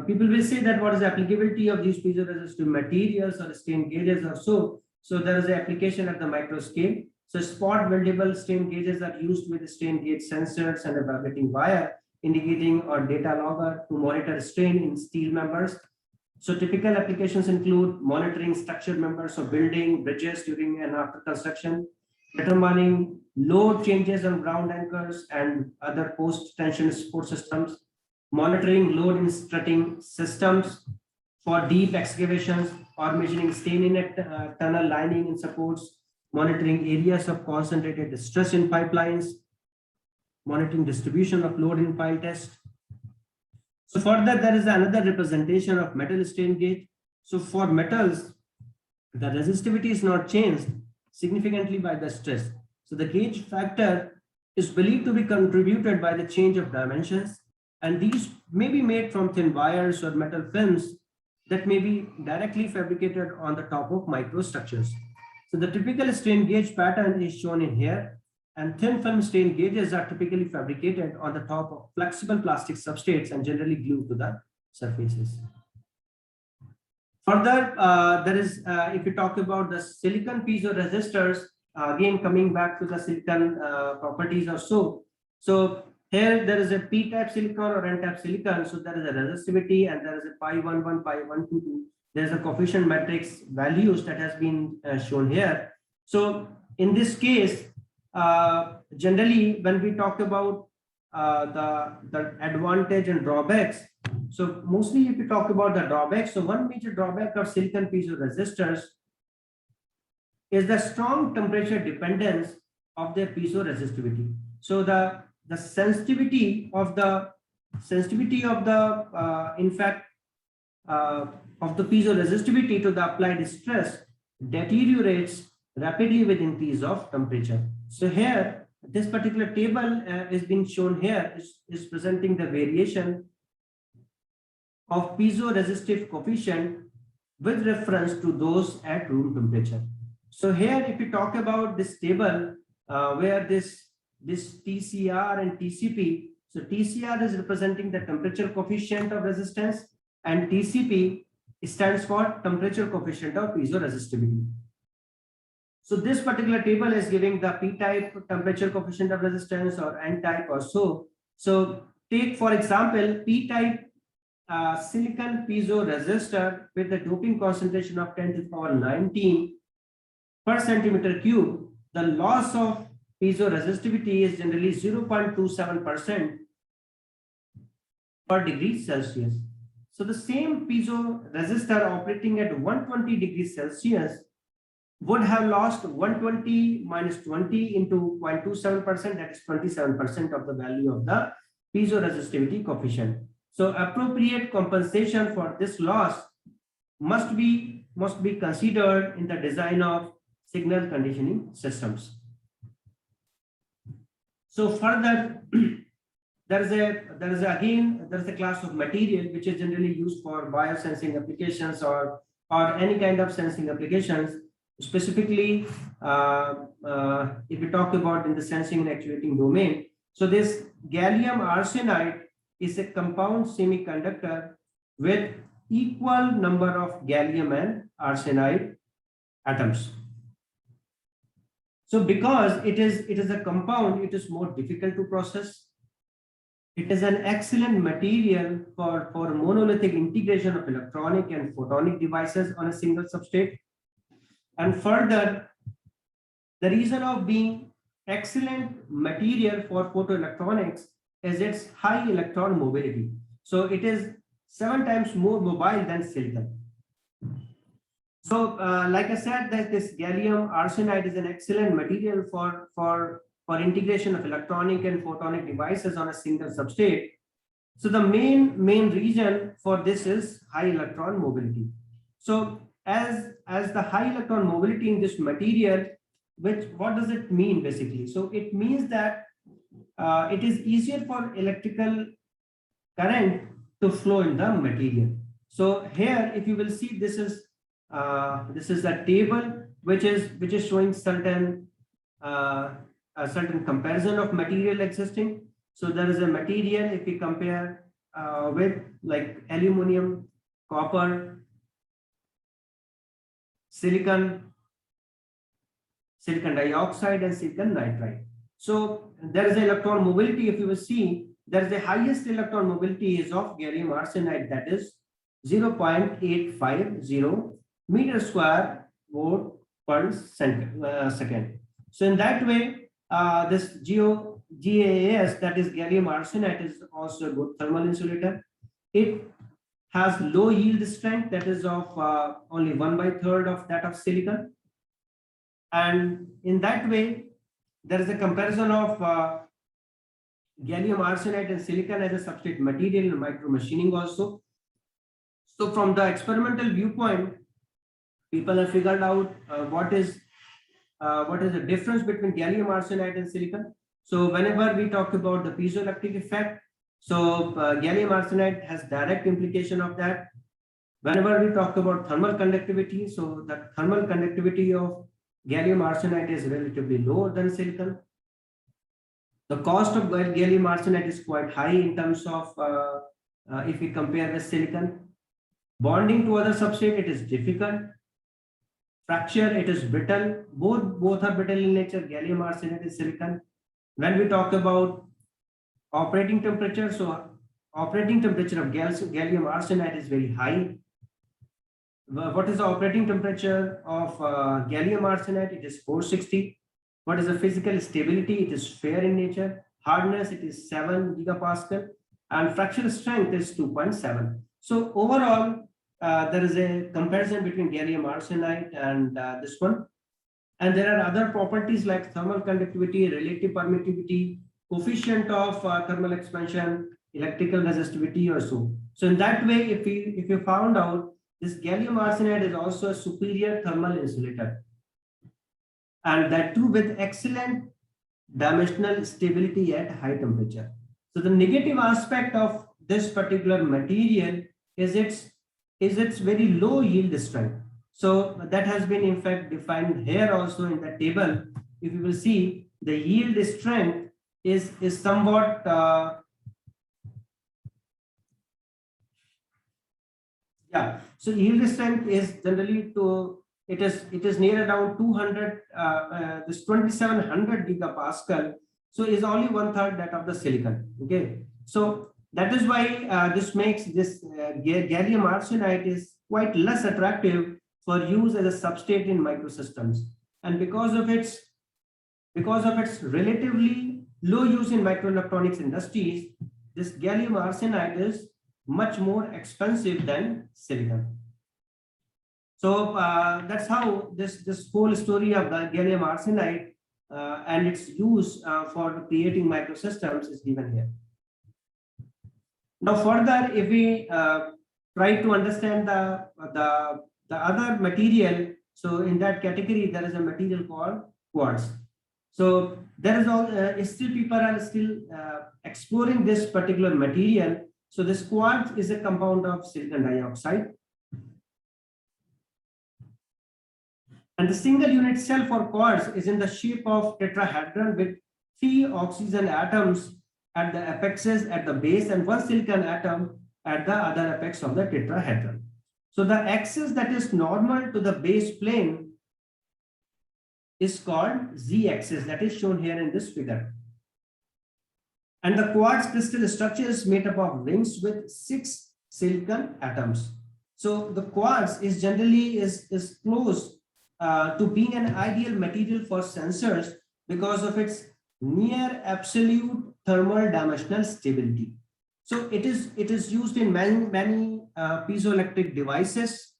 people will say that what is the applicability of these piezoresistive materials or strain gauges or so. So there is an application at the micro scale. So spot weldable strain gauges are used with strain gauge sensors and a vibrating wire indicating or data logger to monitor strain in steel members. So typical applications include monitoring structured members of building, bridges during and after construction, determining load changes on ground anchors and other post-tension support systems, monitoring load in strutting systems for deep excavations, or measuring strain in a tunnel lining in supports, monitoring areas of concentrated stress in pipelines, monitoring distribution of load in pile test. So further, there is another representation of metal strain gauge. So for metals, the resistivity is not changed significantly by the stress. So the gauge factor is believed to be contributed by the change of dimensions, and these may be made from thin wires or metal films that may be directly fabricated on the top of microstructures. So the typical strain gauge pattern is shown in here, and thin film strain gauges are typically fabricated on the top of flexible plastic substrates and generally glued to the surfaces. Further, there is, if we talk about the silicon piezoresistors, again coming back to the silicon properties or so. So here there is a p-type silicon or n-type silicon. So there is a resistivity and there is a pi 11, pi 122. There is a coefficient matrix values that has been shown here. So in this case, generally when we talk about the advantage and drawbacks, so mostly if we talk about the drawbacks, so one major drawback of silicon piezoresistors is the strong temperature dependence of their piezoresistivity. So the sensitivity of the of the piezoresistivity to the applied stress deteriorates rapidly with increase of temperature. So here, this particular table is being shown here is presenting the variation of piezoresistive coefficient with reference to those at room temperature. So here, if we talk about this table where this TCR and TCP, so TCR is representing the temperature coefficient of resistance, and TCP stands for temperature coefficient of piezoresistivity. So this particular table is giving the p-type temperature coefficient of resistance or n-type or so. So take for example p-type silicon piezoresistor with a doping concentration of 10 to the power 19 per centimeter cube. The loss of piezoresistivity is generally 0.27% per degree Celsius. So the same piezoresistor operating at 120 degrees Celsius would have lost 120 minus 20 into 0.27%, that is 27% of the value of the piezoresistivity coefficient. So appropriate compensation for this loss must be considered in the design of signal conditioning systems. So further, there is a class of material which is generally used for biosensing applications or any kind of sensing applications. Specifically, if we talk about in the sensing and actuating domain, so this gallium arsenide is a compound semiconductor with equal number of gallium and arsenide atoms. So because it is a compound, it is more difficult to process. It is an excellent material for monolithic integration of electronic and photonic devices on a single substrate. And further, the reason of being excellent material for photoelectronics is its high electron mobility. So it is 7 times more mobile than silicon. So like I said, that this gallium arsenide is an excellent material for integration of electronic and photonic devices on a single substrate. So the main reason for this is high electron mobility. So as the high electron mobility in this material, what does it mean basically? So it means that it is easier for electrical current to flow in the material. So here, if you will see, this is a table which is showing a certain comparison of material existing. So there is a material, if we compare with like aluminum, copper, silicon dioxide, and silicon nitride. So there is electron mobility. If you will see, there is the highest electron mobility is of gallium arsenide, that is 0.850 meter square volt per second. So in that way, this GaAs, that is gallium arsenide, is also a good thermal insulator. It has low yield strength, that is of only 1/3 of that of silicon. And in that way, there is a comparison of gallium arsenide and silicon as a substrate material in micro machining also. So from the experimental viewpoint, people have figured out what is the difference between gallium arsenide and silicon. So whenever we talk about the piezoelectric effect, so gallium arsenide has direct implication of that. Whenever we talk about thermal conductivity, so the thermal conductivity of gallium arsenide is relatively lower than silicon. The cost of gallium arsenide is quite high in terms of if we compare with silicon. Bonding to other substrate, it is difficult. Fracture, it is brittle. Both are brittle in nature, gallium arsenide and silicon. When we talk about operating temperature, so operating temperature of gallium arsenide is very high. What is the operating temperature of gallium arsenide? It is 460. What is the physical stability? It is fair in nature. Hardness, it is 7 gigapascal, and fracture strength is 2.7. So overall, there is a comparison between gallium arsenide and this one. And there are other properties like thermal conductivity, relative permittivity, coefficient of thermal expansion, electrical resistivity or so. So in that way, if you found out, this gallium arsenide is also a superior thermal insulator, and that too with excellent dimensional stability at high temperature. So the negative aspect of this particular material is its very low yield strength. So that has been in fact defined here also in the table. If you will see, the yield strength is somewhat so yield strength is generally it is near around 200 this 2700 gigapascal, so is only 1/3 that of the silicon. Okay, so that is why this makes this gallium arsenide is quite less attractive for use as a substrate in microsystems, and because of its relatively low use in microelectronics industries, this gallium arsenide is much more expensive than silicon. So that's how this whole story of the gallium arsenide and its use for creating microsystems is given here. Now further, if we try to understand the other material, so in that category there is a material called quartz. So there is still people are still exploring this particular material. So this quartz is a compound of silicon dioxide, and the single unit cell for quartz is in the shape of tetrahedron with 3 oxygen atoms at the apexes at the base and 1 silicon atom at the other apex of the tetrahedron. So the axis that is normal to the base plane is called z-axis, that is shown here in this figure. And the quartz crystal structure is made up of rings with 6 silicon atoms. So the quartz is generally is close to being an ideal material for sensors because of its near absolute thermal dimensional stability. So it is used in many piezoelectric devices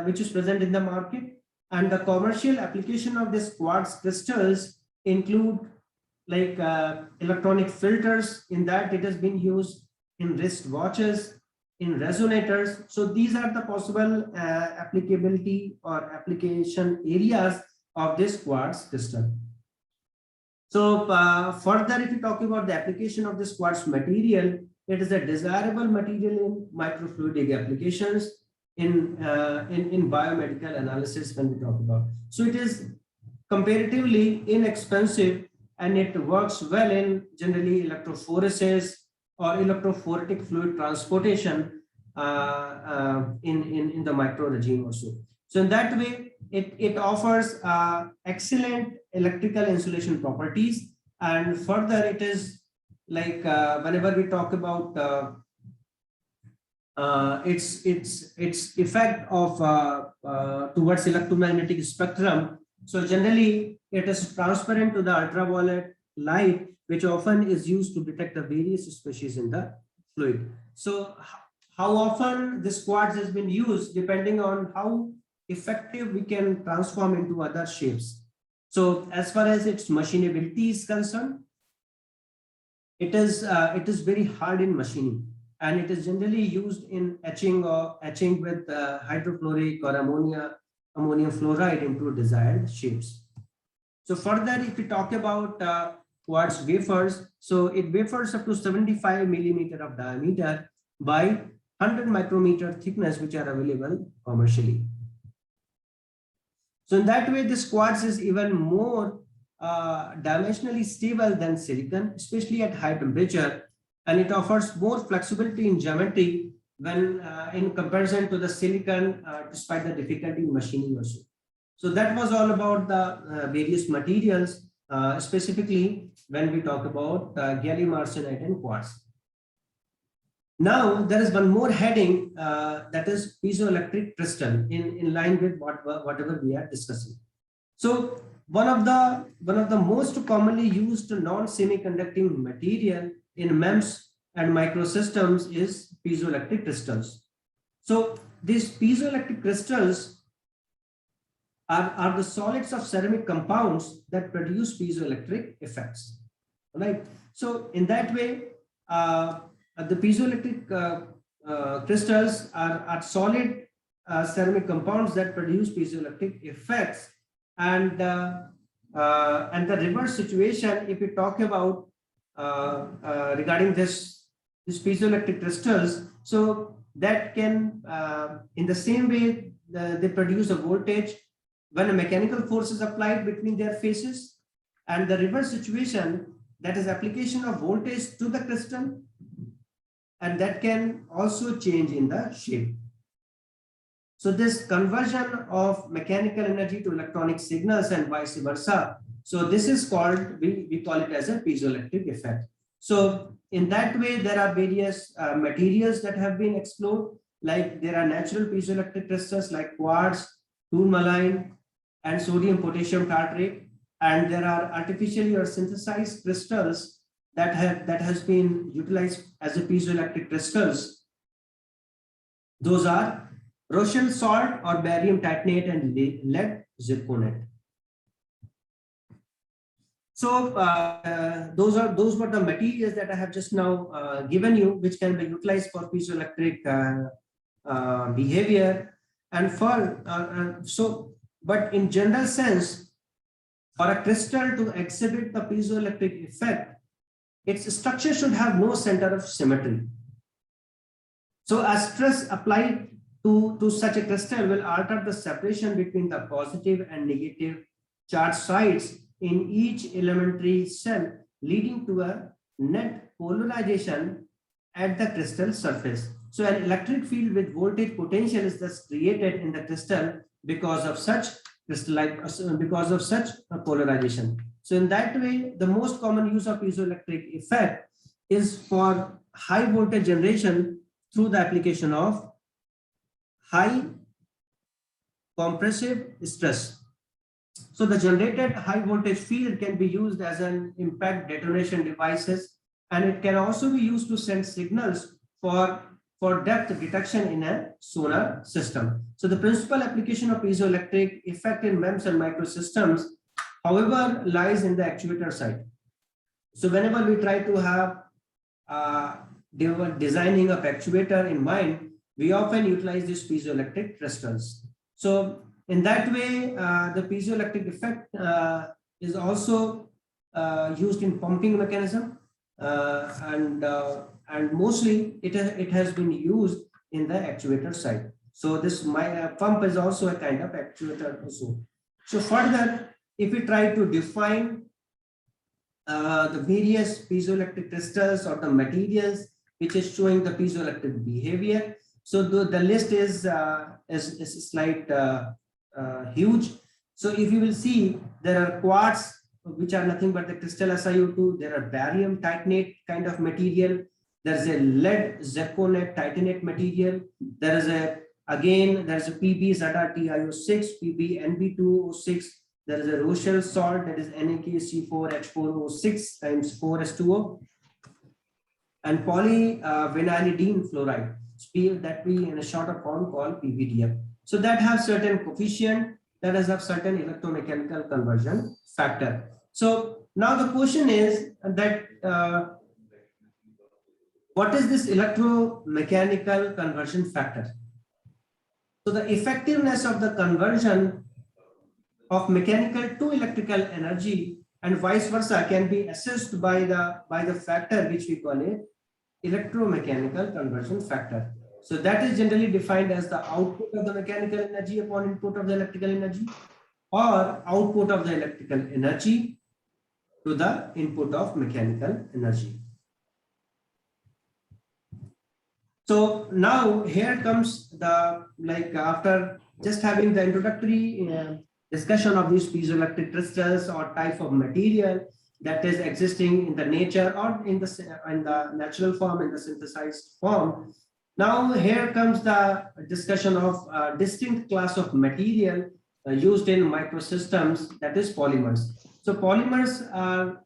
which is present in the market, and the commercial application of these quartz crystals include like electronic filters. In that it has been used in wrist watches, in resonators. So these are the possible applicability or application areas of this quartz crystal. So further, if you talk about the application of this quartz material, it is a desirable material in microfluidic applications, in biomedical analysis when we talk about. So it is comparatively inexpensive, and it works well in generally electrophoresis or electrophoretic fluid transportation in the micro regime also. So in that way, it offers excellent electrical insulation properties, and further it is like whenever we talk about its effect of towards electromagnetic spectrum. So generally it is transparent to the ultraviolet light, which often is used to detect the various species in the fluid. So how often this quartz has been used depending on how effective we can transform into other shapes. So as far as its machinability is concerned, it is very hard in machining, and it is generally used in etching with hydrochloric or ammonium fluoride into desired shapes. So further, if we talk about quartz wafers, so it wafers up to 75 millimeter of diameter by 100 micrometer thickness, which are available commercially. So in that way, this quartz is even more dimensionally stable than silicon, especially at high temperature, and it offers more flexibility in geometry when in comparison to the silicon, despite the difficulty in machining also. So that was all about the various materials, specifically when we talk about gallium arsenide and quartz. Now there is one more heading that is piezoelectric crystal in line with whatever we are discussing. So one of the most commonly used non-semiconducting material in MEMS and microsystems is piezoelectric crystals. So these piezoelectric crystals are the solids of ceramic compounds that produce piezoelectric effects. Right. So in that way, the piezoelectric crystals are solid ceramic compounds that produce piezoelectric effects, and the reverse situation, if we talk about regarding this piezoelectric crystals, so that can in the same way they produce a voltage when a mechanical force is applied between their faces, and the reverse situation, that is application of voltage to the crystal, and that can also change in the shape. So this conversion of mechanical energy to electronic signals and vice versa, so this is called, we call it as a piezoelectric effect. So in that way, there are various materials that have been explored, like there are natural piezoelectric crystals like quartz, tourmaline, and sodium potassium tartrate, and there are artificially or synthesized crystals that has been utilized as a piezoelectric crystals. Those are Rochelle salt or barium titanate and lead zirconate. So those were the materials that I have just now given you, which can be utilized for piezoelectric behavior. And for but in general sense, for a crystal to exhibit the piezoelectric effect, its structure should have no center of symmetry. So a stress applied to such a crystal will alter the separation between the positive and negative charge sides in each elementary cell, leading to a net polarization at the crystal surface. So an electric field with voltage potential is thus created in the crystal because of such polarization. So in that way, the most common use of piezoelectric effect is for high voltage generation through the application of high compressive stress. So the generated high voltage field can be used as an impact detonation devices, and it can also be used to send signals for depth detection in a sonar system. So the principal application of piezoelectric effect in MEMS and microsystems, however, lies in the actuator side. So whenever we try to have designing of actuator in mind, we often utilize these piezoelectric crystals. So in that way, the piezoelectric effect is also used in pumping mechanism, and mostly it has been used in the actuator side. So this pump is also a kind of actuator also. So further, if we try to define the various piezoelectric crystals or the materials which is showing the piezoelectric behavior, so the list is slight huge. So if you will see, there are quartz, which are nothing but the crystal SiO2. There are barium titanate kind of material. There's a lead zirconate titanate material. There is there's a PB ZrTiO6, PB NB2O6. There is a Rochelle salt, that is NaKC4H4O6 times 4S2O, and polyvinylidene fluoride, that we in a shorter form call PVDF. So that have certain coefficient, that has have certain electromechanical conversion factor. So now the question is that what is this electromechanical conversion factor? So the effectiveness of the conversion of mechanical to electrical energy and vice versa can be assessed by the factor which we call it electromechanical conversion factor. So that is generally defined as the output of the mechanical energy upon input of the electrical energy, or output of the electrical energy to the input of mechanical energy. So now here comes the, after just having the introductory discussion of these piezoelectric crystals or type of material that is existing in the nature or in the natural form, in the synthesized form. Now here comes the discussion of a distinct class of material used in microsystems, that is polymers. So polymers are,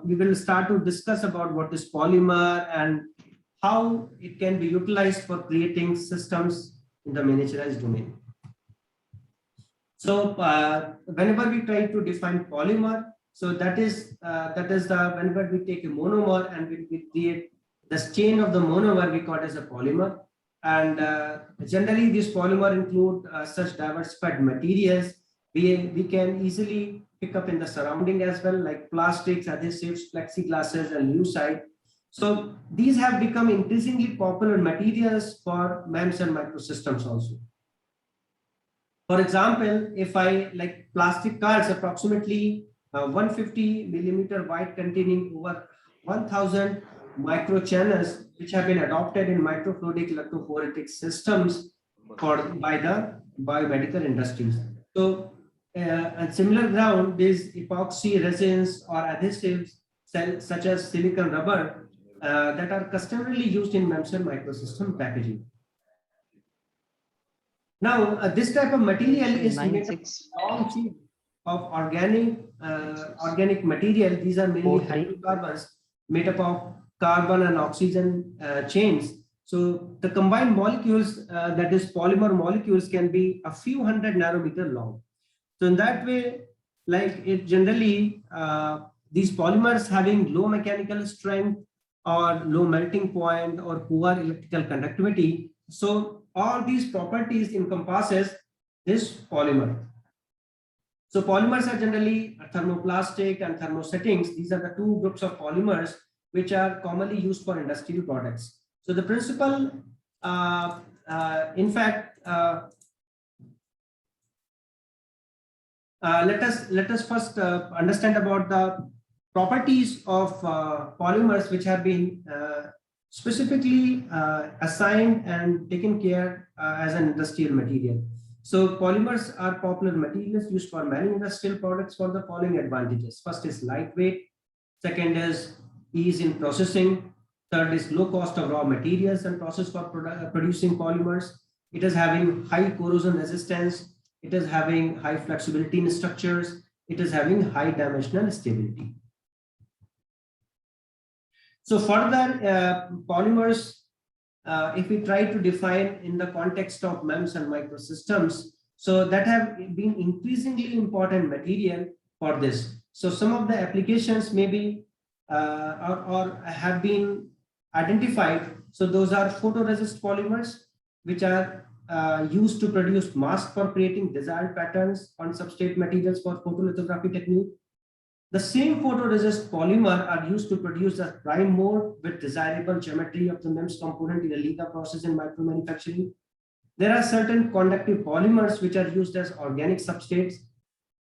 we will start to discuss about what is polymer and how it can be utilized for creating systems in the miniaturized domain. So whenever we try to define polymer, so that is whenever we take a monomer and we create this chain of the monomer, we call it as a polymer. And generally these polymer include such diversified materials we can easily pick up in the surrounding as well, like plastics, adhesives, plexiglasses, and lucite. So these have become increasingly popular materials for MEMS and microsystems also. For example, if I like plastic cards, approximately 150 millimeter wide, containing over 1000 microchannels, which have been adopted in microfluidic electrophoretic systems by the biomedical industries. So on similar ground, these epoxy resins or adhesives such as silicon rubber that are customarily used in MEMS and microsystem packaging. Now, this type of material is made of long of organic material. These are mainly hydrocarbons made up of carbon and oxygen chains. So the combined molecules, that is polymer molecules, can be a few hundred nanometer long. So in that way, like it generally, these polymers having low mechanical strength or low melting point or poor electrical conductivity. So all these properties encompasses this polymer. So polymers are generally thermoplastic and thermosettings. These are the two groups of polymers which are commonly used for industrial products. So the principle, in fact, let us first understand about the properties of polymers which have been specifically assigned and taken care as an industrial material. So polymers are popular materials used for many industrial products for the following advantages. First is lightweight. Second is ease in processing. Third is low cost of raw materials and process for producing polymers. It is having high corrosion resistance. It is having high flexibility in structures. It is having high dimensional stability. So further, polymers, if we try to define in the context of MEMS and microsystems, so that have been increasingly important material for this. So some of the applications maybe or have been identified. So those are photoresist polymers, which are used to produce masks for creating desired patterns on substrate materials for photolithography technique. The same photoresist polymer are used to produce a prime mode with desirable geometry of the MEMS component in a LIGA process in micromanufacturing. There are certain conductive polymers which are used as organic substrates.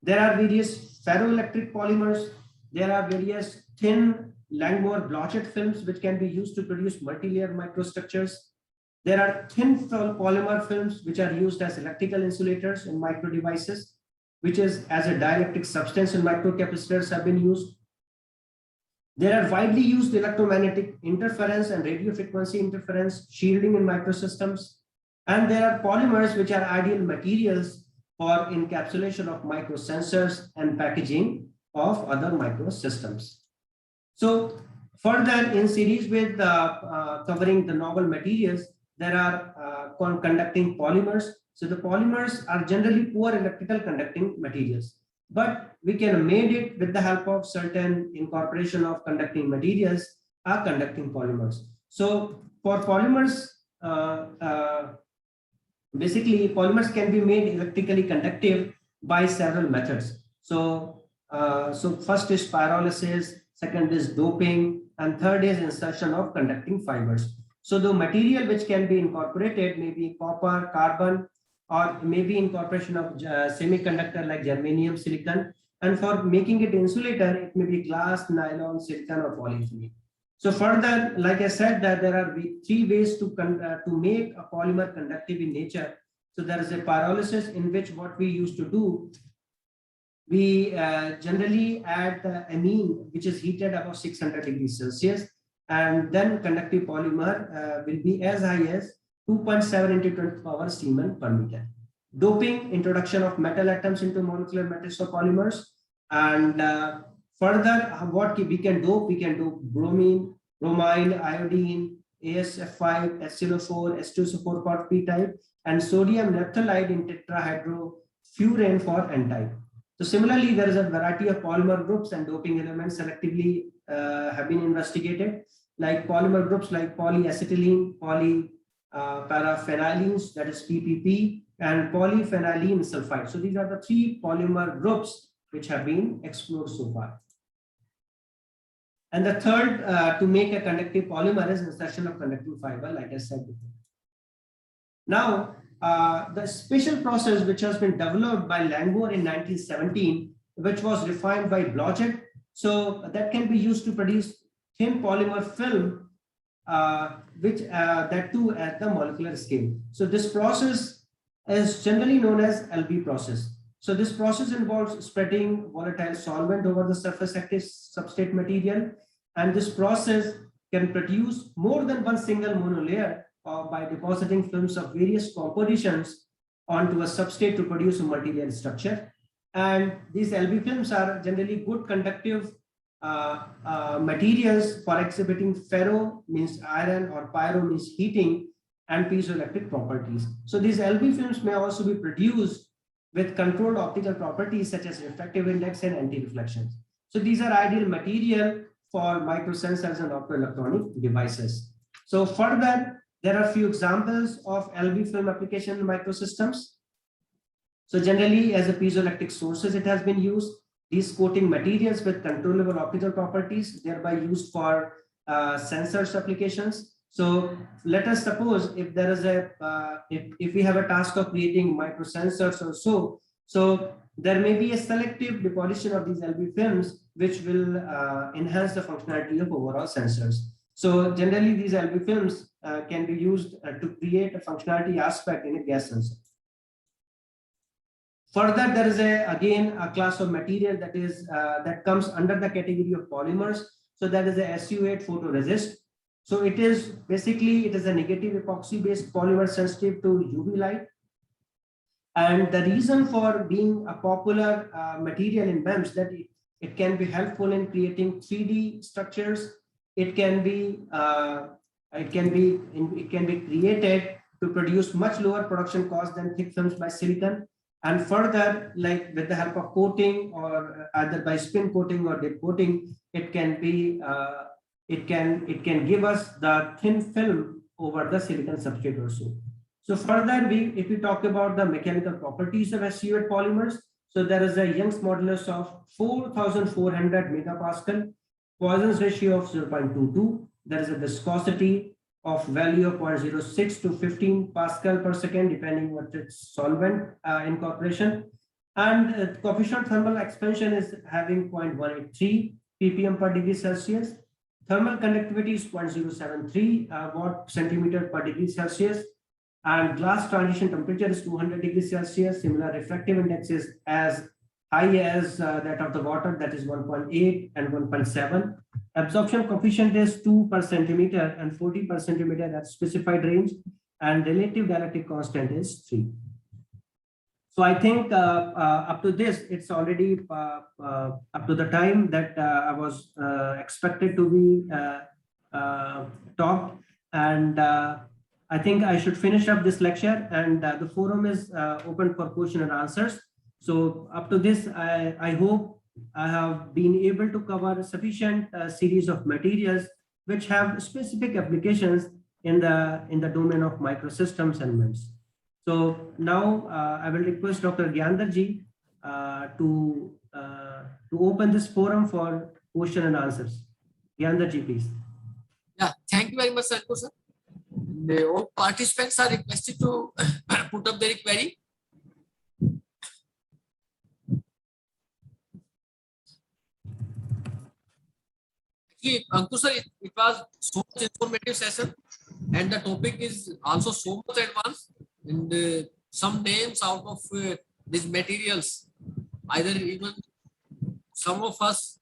There are various ferroelectric polymers. There are various thin Langmuir blotched films which can be used to produce multi-layer microstructures. There are thin polymer films which are used as electrical insulators in micro devices, which is as a dielectric substance in microcapacitors have been used. There are widely used electromagnetic interference and radio frequency interference shielding in microsystems. And there are polymers which are ideal materials for encapsulation of microsensors and packaging of other microsystems. So further, in series with covering the novel materials, there are conducting polymers. So the polymers are generally poor electrical conducting materials, but we can make it with the help of certain incorporation of conducting materials are conducting polymers. So for polymers, basically polymers can be made electrically conductive by several methods. So first is pyrolysis, second is doping, and third is insertion of conducting fibers. So the material which can be incorporated may be copper, carbon, or maybe incorporation of semiconductor like germanium, silicon. And for making it insulator, it may be glass, nylon, silicon, or polyethylene. So further, like I said, that there are three ways to make a polymer conductive in nature. So there is a pyrolysis in which what we used to do, we generally add the amine, which is heated above 600 degrees Celsius, and then conductive polymer will be as high as 2.7 into 10 power Siemens per meter. Doping, introduction of metal atoms into molecular matrix of polymers. And further, what we can do bromine, iodine, AsF5, HCl4, H2SO4 P type, and sodium naphthalide in tetrahydrofurane for N type. So similarly, there is a variety of polymer groups and doping elements selectively have been investigated, like polymer groups like polyacetylene, paraphenylenes, that is PPP, and polyphenylene sulfide. So these are the three polymer groups which have been explored so far. And the third, to make a conductive polymer, is insertion of conducting fiber, like I said before. Now, the special process which has been developed by Langmuir in 1917, which was refined by Blodgett, so that can be used to produce thin polymer film, that too at the molecular scale. So this process is generally known as LB process. So this process involves spreading volatile solvent over the surface active substrate material, and this process can produce more than one single monolayer by depositing films of various compositions onto a substrate to produce a multi-layer structure. And these LB films are generally good conductive materials for exhibiting ferro means iron or pyro means heating and piezoelectric properties. So these LB films may also be produced with controlled optical properties such as refractive index and anti-reflection. So these are ideal material for microsensors and optoelectronic devices. So further, there are a few examples of LB film application in microsystems. So generally, as a piezoelectric sources, it has been used. These coating materials with controllable optical properties, thereby used for sensors applications. So let us suppose if there is a if we have a task of creating microsensors or so there may be a selective deposition of these LB films which will enhance the functionality of overall sensors. So generally these LV films can be used to create a functionality aspect in a gas sensor. Further, there is again a class of material that is that comes under the category of polymers. So that is a SU8 photoresist. So it is basically, it is a negative epoxy based polymer sensitive to UV light. And the reason for being a popular material in MEMS that it can be helpful in creating 3D structures. It can be created to produce much lower production cost than thick films by silicon. And further, like with the help of coating or either by spin coating or dip coating, it can give us the thin film over the silicon substrate or so. So further, if we talk about the mechanical properties of SU8 polymers, so there is a Young's modulus of 4,400 megapascal, Poisson's ratio of 0.22. There is a viscosity of value of 0.06 to 15 Pascal per second, depending what its solvent incorporation. And coefficient thermal expansion is having 0.183 ppm per degree Celsius. Thermal conductivity is 0.073 watt centimeter per degree Celsius. And glass transition temperature is 200 degrees Celsius. Similar refractive index is as high as that of the water, that is 1.8 and 1.7. Absorption coefficient is 2 per centimeter and 40 per centimeter at specified range, and relative dielectric constant is 3. So I think up to this, it's already up to the time that I was expected to be taught, and I think I should finish up this lecture, and the forum is open for question and answers. So up to this, I hope I have been able to cover a sufficient series of materials which have specific applications in the domain of microsystems and MEMS. So now I will request Dr. Gyandhar ji to open this forum for question and answers. Gyandhar ji, please. Yeah, thank you very much, Sankur sir. All participants are requested to put up their query. Ankur sir, it was so much informative session, and the topic is also so much advanced. And some names out of these materials, either even some of us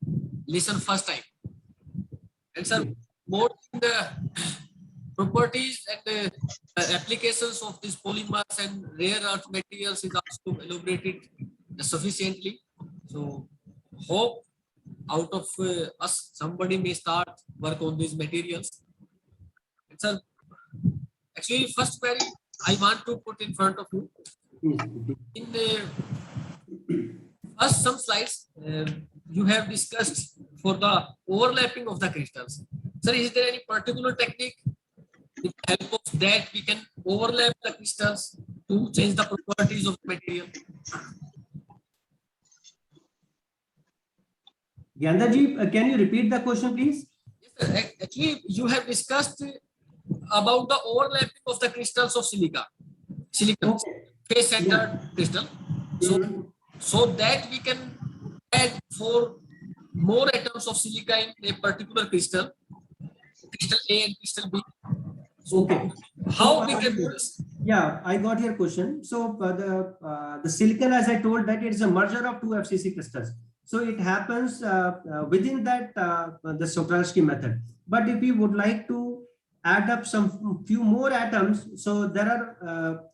listen first time. And sir, more in the properties and the applications of these polymers and rare earth materials is also elaborated sufficiently. So hope out of us somebody may start work on these materials. And sir, actually first query I want to put in front of you. In the first some slides you have discussed for the overlapping of the crystals. Sir, is there any particular technique with the help of that we can overlap the crystals to change the properties of the material? Gyandhar ji, can you repeat the question, please? Yes, sir. Actually, you have discussed about the overlapping of the crystals of silicon, Okay. face-centered crystal. So that we can add for more atoms of silica in a particular crystal A and crystal B. So Okay. how we can do this? Yeah, I got your question. So the silicon, as I told, that it's a merger of two FCC crystals. So it happens within that the Sokolsky method. But if you would like to add up some few more atoms, so there are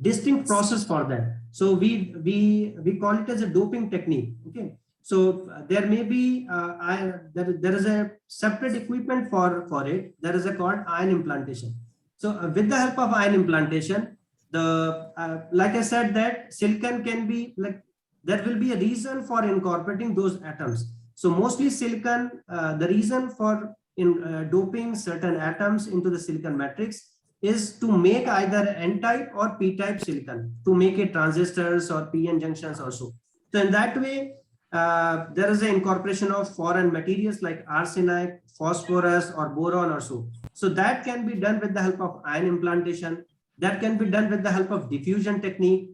distinct process for that. So we call it as a doping technique. Okay. So there may be there is a separate equipment for it. There is a called ion implantation. So with the help of ion implantation, the like I said, that silicon can be like, there will be a reason for incorporating those atoms. So mostly silicon, the reason for doping certain atoms into the silicon matrix is to make either N-type or P-type silicon, to make it transistors or PN junctions also. So in that way, there is an incorporation of foreign materials like arsenic, phosphorus, or boron or so. So that can be done with the help of ion implantation. That can be done with the help of diffusion technique.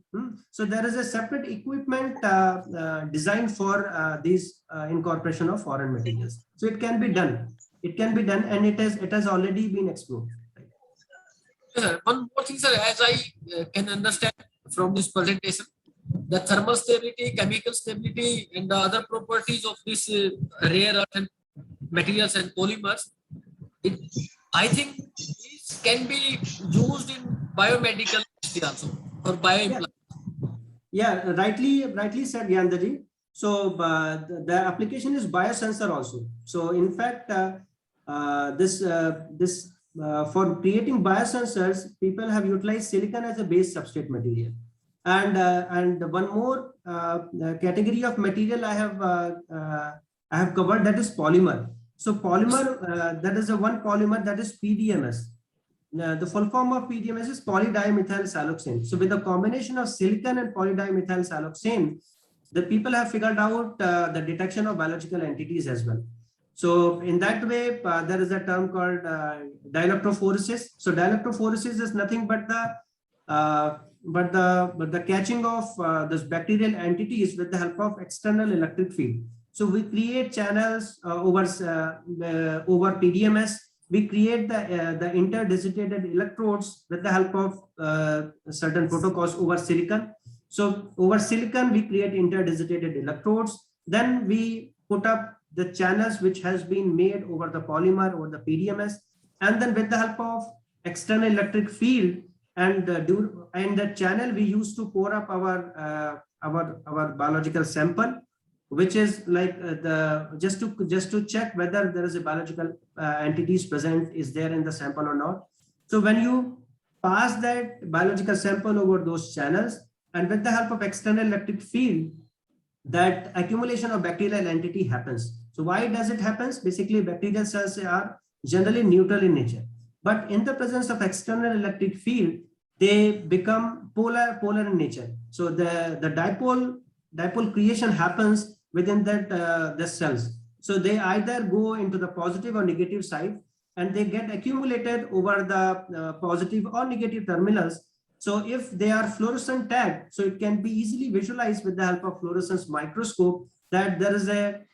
So there is a separate equipment designed for these incorporation of foreign materials. So it can be done. it can be done, and it has already been explored. Yes, sir. One more thing, sir, as I can understand from this presentation, the thermal stability, chemical stability, and the other properties of this rare earth and materials and polymers, it, I think these can be used in biomedical industry also, or bioimplant. Yeah, rightly said, Gyandaji. So the application is biosensor also. So in fact, this for creating biosensors, people have utilized silicon as a base substrate material. And one more category of material I have covered, that is polymer. So polymer, that is the one polymer, that is PDMS. The full form of PDMS is polydimethyl siloxane. So with the combination of silicon and polydimethyl siloxane, the people have figured out the detection of biological entities as well. So in that way, there is a term called dielectrophoresis. So dielectrophoresis is nothing but the catching of this bacterial entities with the help of external electric field. So we create channels over PDMS. We create the interdigitated electrodes with the help of certain protocols over silicon. So over silicon, we create interdigitated electrodes. Then we put up the channels which has been made over the polymer or the PDMS. And then with the help of external electric field and the channel, we used to pour up our biological sample, which is like just to check whether there is a biological entities present is there in the sample or not. So when you pass that biological sample over those channels, and with the help of external electric field, that accumulation of bacterial entity happens. So why does it happens? Basically, bacterial cells are generally neutral in nature, but in the presence of external electric field, they become polar in nature. So the dipole creation happens within that the cells. So they either go into the positive or negative side, and they get accumulated over the positive or negative terminals. So if they are fluorescent tagged, so it can be easily visualized with the help of fluorescence microscope that there is a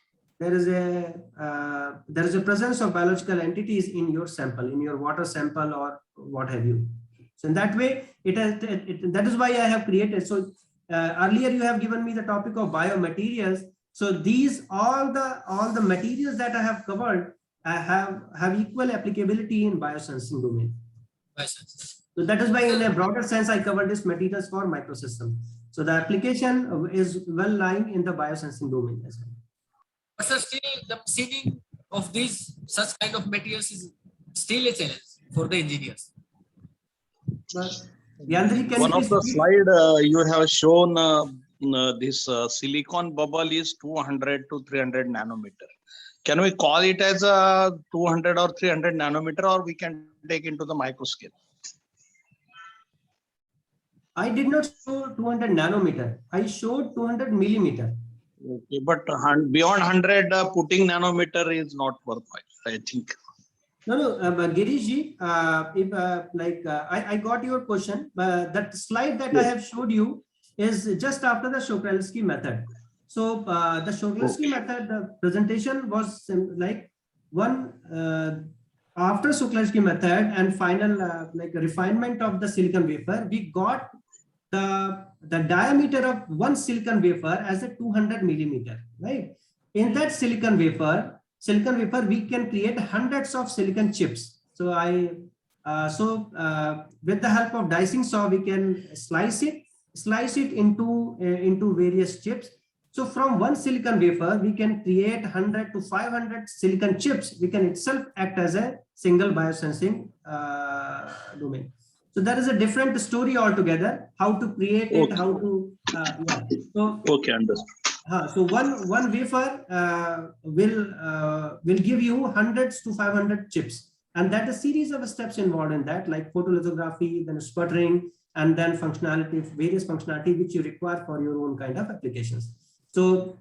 presence of biological entities in your sample, in your water sample or what have you. So in that way, that is why I have created. So earlier you have given me the topic of biomaterials. So these all the materials that I have covered have equal applicability in biosensing domain. So that is why in a broader sense I covered this materials for microsystem. So the application is well lying in the biosensing domain as well. But sir, still the machining of these such kind of materials is still a challenge for the engineers. But Yandri, can one you of the please slide you have shown this silicon bubble is 200 to 300 nanometer. Can we call it as a 200 or 300 nanometer, or we can take into the micro scale? I did not show 200 nanometer. I showed 200 millimeter. Okay, but beyond 100, putting nanometer is not worthwhile, I think. No, Girishji, I got your question. That slide that I have showed you is just after the Shokrilsky method. So the Shokrilsky method, the presentation was like one after Shokrilsky method and final like refinement of the silicon wafer. We got the diameter of one silicon wafer as a 200 millimeter, right? In that silicon wafer, we can create hundreds of silicon chips. So with the help of dicing saw, we can slice it into various chips. So from one silicon wafer, we can create 100 to 500 silicon chips. We can itself act as a single biosensing domain. So that is a different story altogether. How to create it, how to So okay, understood. So one wafer will give you hundreds to 500 chips, and that a series of steps involved in that, like photolithography, then sputtering, and then various functionality which you require for your own kind of applications. So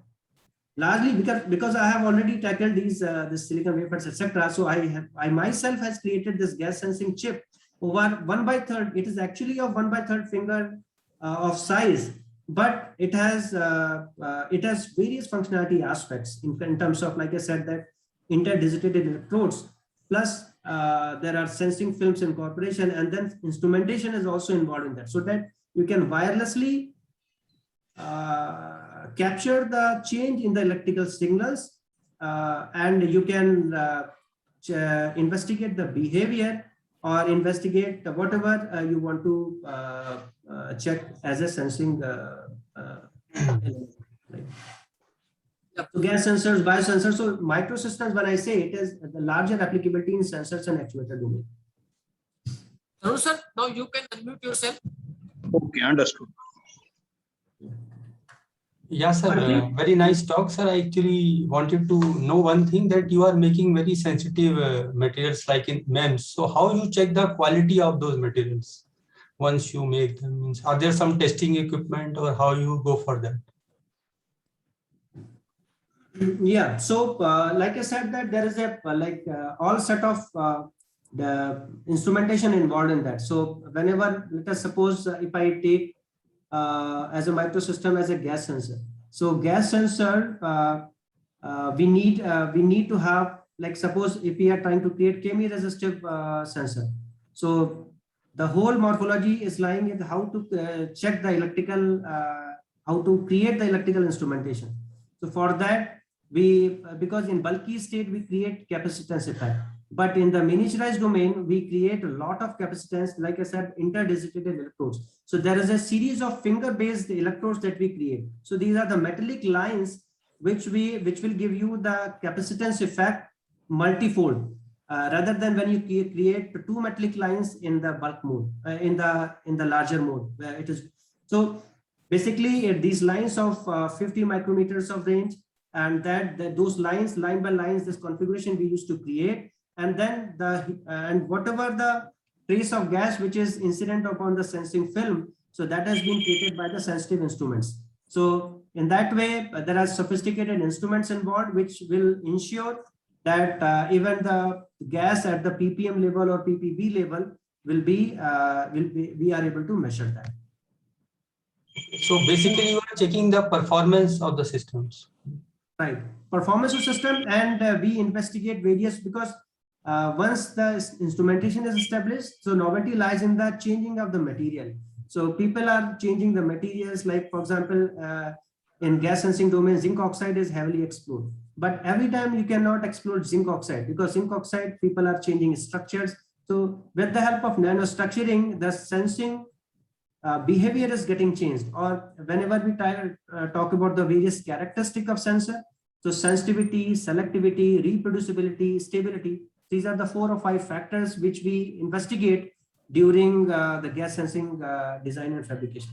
largely because I have already tackled these this silicon wafers, etc. So I myself has created this gas sensing chip over 1/3. It is actually of 1/3 finger of size, but it has various functionality aspects in terms of, like I said, that interdigitated electrodes, plus there are sensing films incorporation, and then instrumentation is also involved in that, so that you can wirelessly capture the change in the electrical signals, and you can investigate the behavior or investigate whatever you want to check as a sensing element, right? Yep. So gas sensors, biosensors. So microsystems, when I say it is the larger applicability in sensors and actuator domain. Tarun sir, now you can unmute yourself. Okay, understood. Yeah, sir. Okay. Very nice talk, sir. I actually wanted to know one thing, that you are making very sensitive materials like in MEMS. So how you check the quality of those materials once you make them? Means, are there some testing equipment, or how you go for that? Yeah, so like I said, that there is a all set of the instrumentation involved in that. So whenever, let us suppose if I take as a microsystem as a gas sensor. So gas sensor, we need to have, like, suppose if we are trying to create chemi-resistive sensor. So the whole morphology is lying in how to check the electrical, how to create the electrical instrumentation. So for that, because in bulky state we create capacitance effect, but in the miniaturized domain we create a lot of capacitance, like I said, interdigitated electrodes. So there is a series of finger-based electrodes that we create. So these are the metallic lines which will give you the capacitance effect multifold, rather than when you create two metallic lines in the bulk mode, in the larger mode where it is. So basically these lines of 50 micrometers of range, and those lines, line by lines, this configuration we used to create, and then and whatever the trace of gas which is incident upon the sensing film, so that has been created by the sensitive instruments. So in that way, there are sophisticated instruments involved which will ensure that even the gas at the ppm level or ppb level will be we are able to measure that. So basically, you are checking the performance of the systems. Right, performance of system, and we investigate various, because once the instrumentation is established, so novelty lies in the changing of the material. So people are changing the materials, like for example, in gas sensing domain, zinc oxide is heavily explored. But every time you cannot explode zinc oxide, because zinc oxide, people are changing structures. So with the help of nanostructuring, the sensing behavior is getting changed. Or whenever we talk about the various characteristics of sensor, so sensitivity, selectivity, reproducibility, stability, these are the 4 or 5 factors which we investigate during the gas sensing design and fabrication.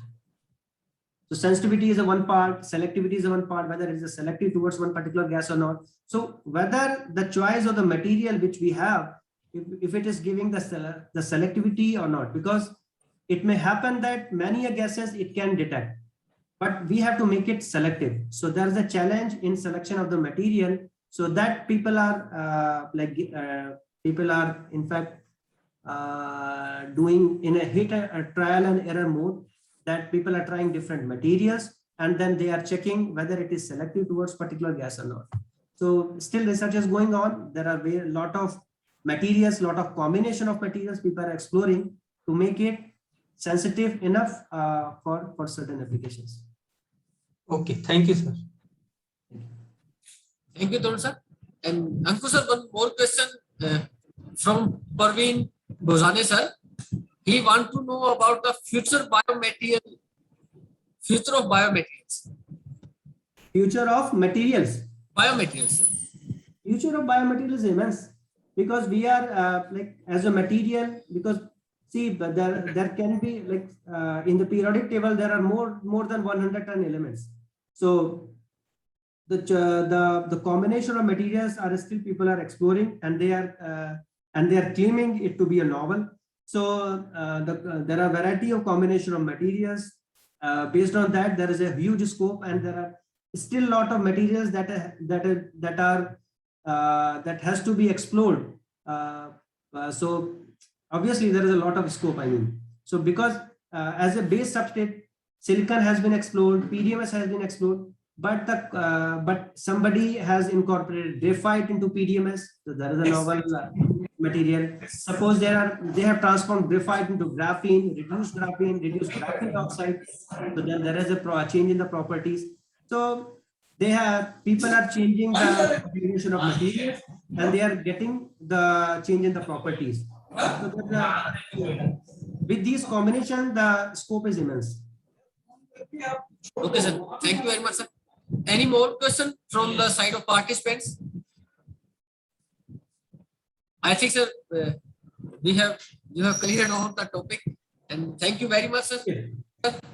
So sensitivity is a one part, selectivity is a one part, whether it is a selective towards one particular gas or not. So whether the choice of the material which we have, if it is giving the selectivity or not, because it may happen that many gases it can detect, but we have to make it selective. So there is a challenge in selection of the material, so that people are in fact doing in a trial and error mode, that people are trying different materials, and then they are checking whether it is selective towards particular gas or not. So still research is going on. There are a lot of materials, lot of combination of materials people are exploring to make it sensitive enough for certain applications. Okay, thank you, sir. Thank you, Tarun sir. And Ankush sir, one more question from Parveen Bhojane sir. He wants to know about the future of biomaterials. Future of materials, sir. Future of biomaterials is immense, because we are as a material, because see, but there can be in the periodic table there are more than 110 elements. So the combination of materials are still people are exploring, and they are claiming it to be a novel. So there are variety of combination of materials. Based on that, there is a huge scope, and there are still a lot of materials that has to be explored. So obviously there is a lot of scope, I mean. So because as a base substrate, silicon has been explored, PDMS has been explored, but somebody has incorporated graphite into PDMS. So there is a Yes. novel material. Suppose they have transformed graphite into graphene, reduced graphene oxide. So then there is a change in the properties. So people are changing the configuration of materials and they are getting the change in the properties. So with these combination, the scope is immense. Okay, sir. Thank you very much, sir. Any more question from the side of participants? I think, sir, you have cleared all the topic, and thank you very much, sir.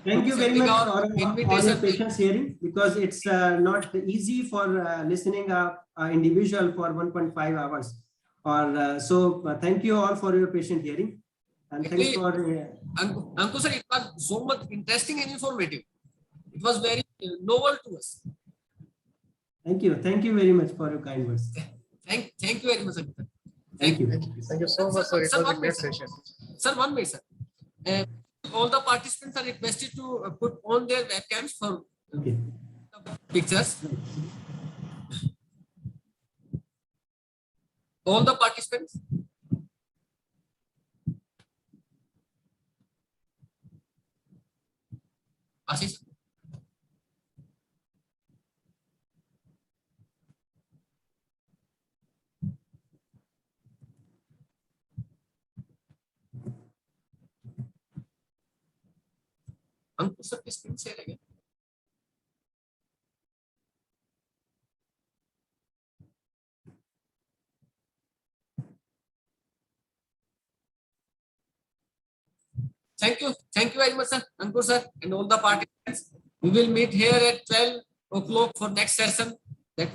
Thank you very much for all your Invitation. patience hearing, because it's not easy for listening a individual for 1.5 hours. Thank you all for your patient hearing, and thanks for. Ankur sir, it was so much interesting and informative. It was very novel to us. Thank you very much for your kind words. Thank you very much, sir. Thank you. Thank you so much, sir. It Sir, was a one great minute, sir. session. Sir, 1 minute, sir. All the participants are requested to put on their webcams for Okay. pictures. All the participants. Ashish. Ankur sir, please screen share again. Thank you very much, sir. Ankur sir, and all the participants. We will meet here at 12 o'clock for next session.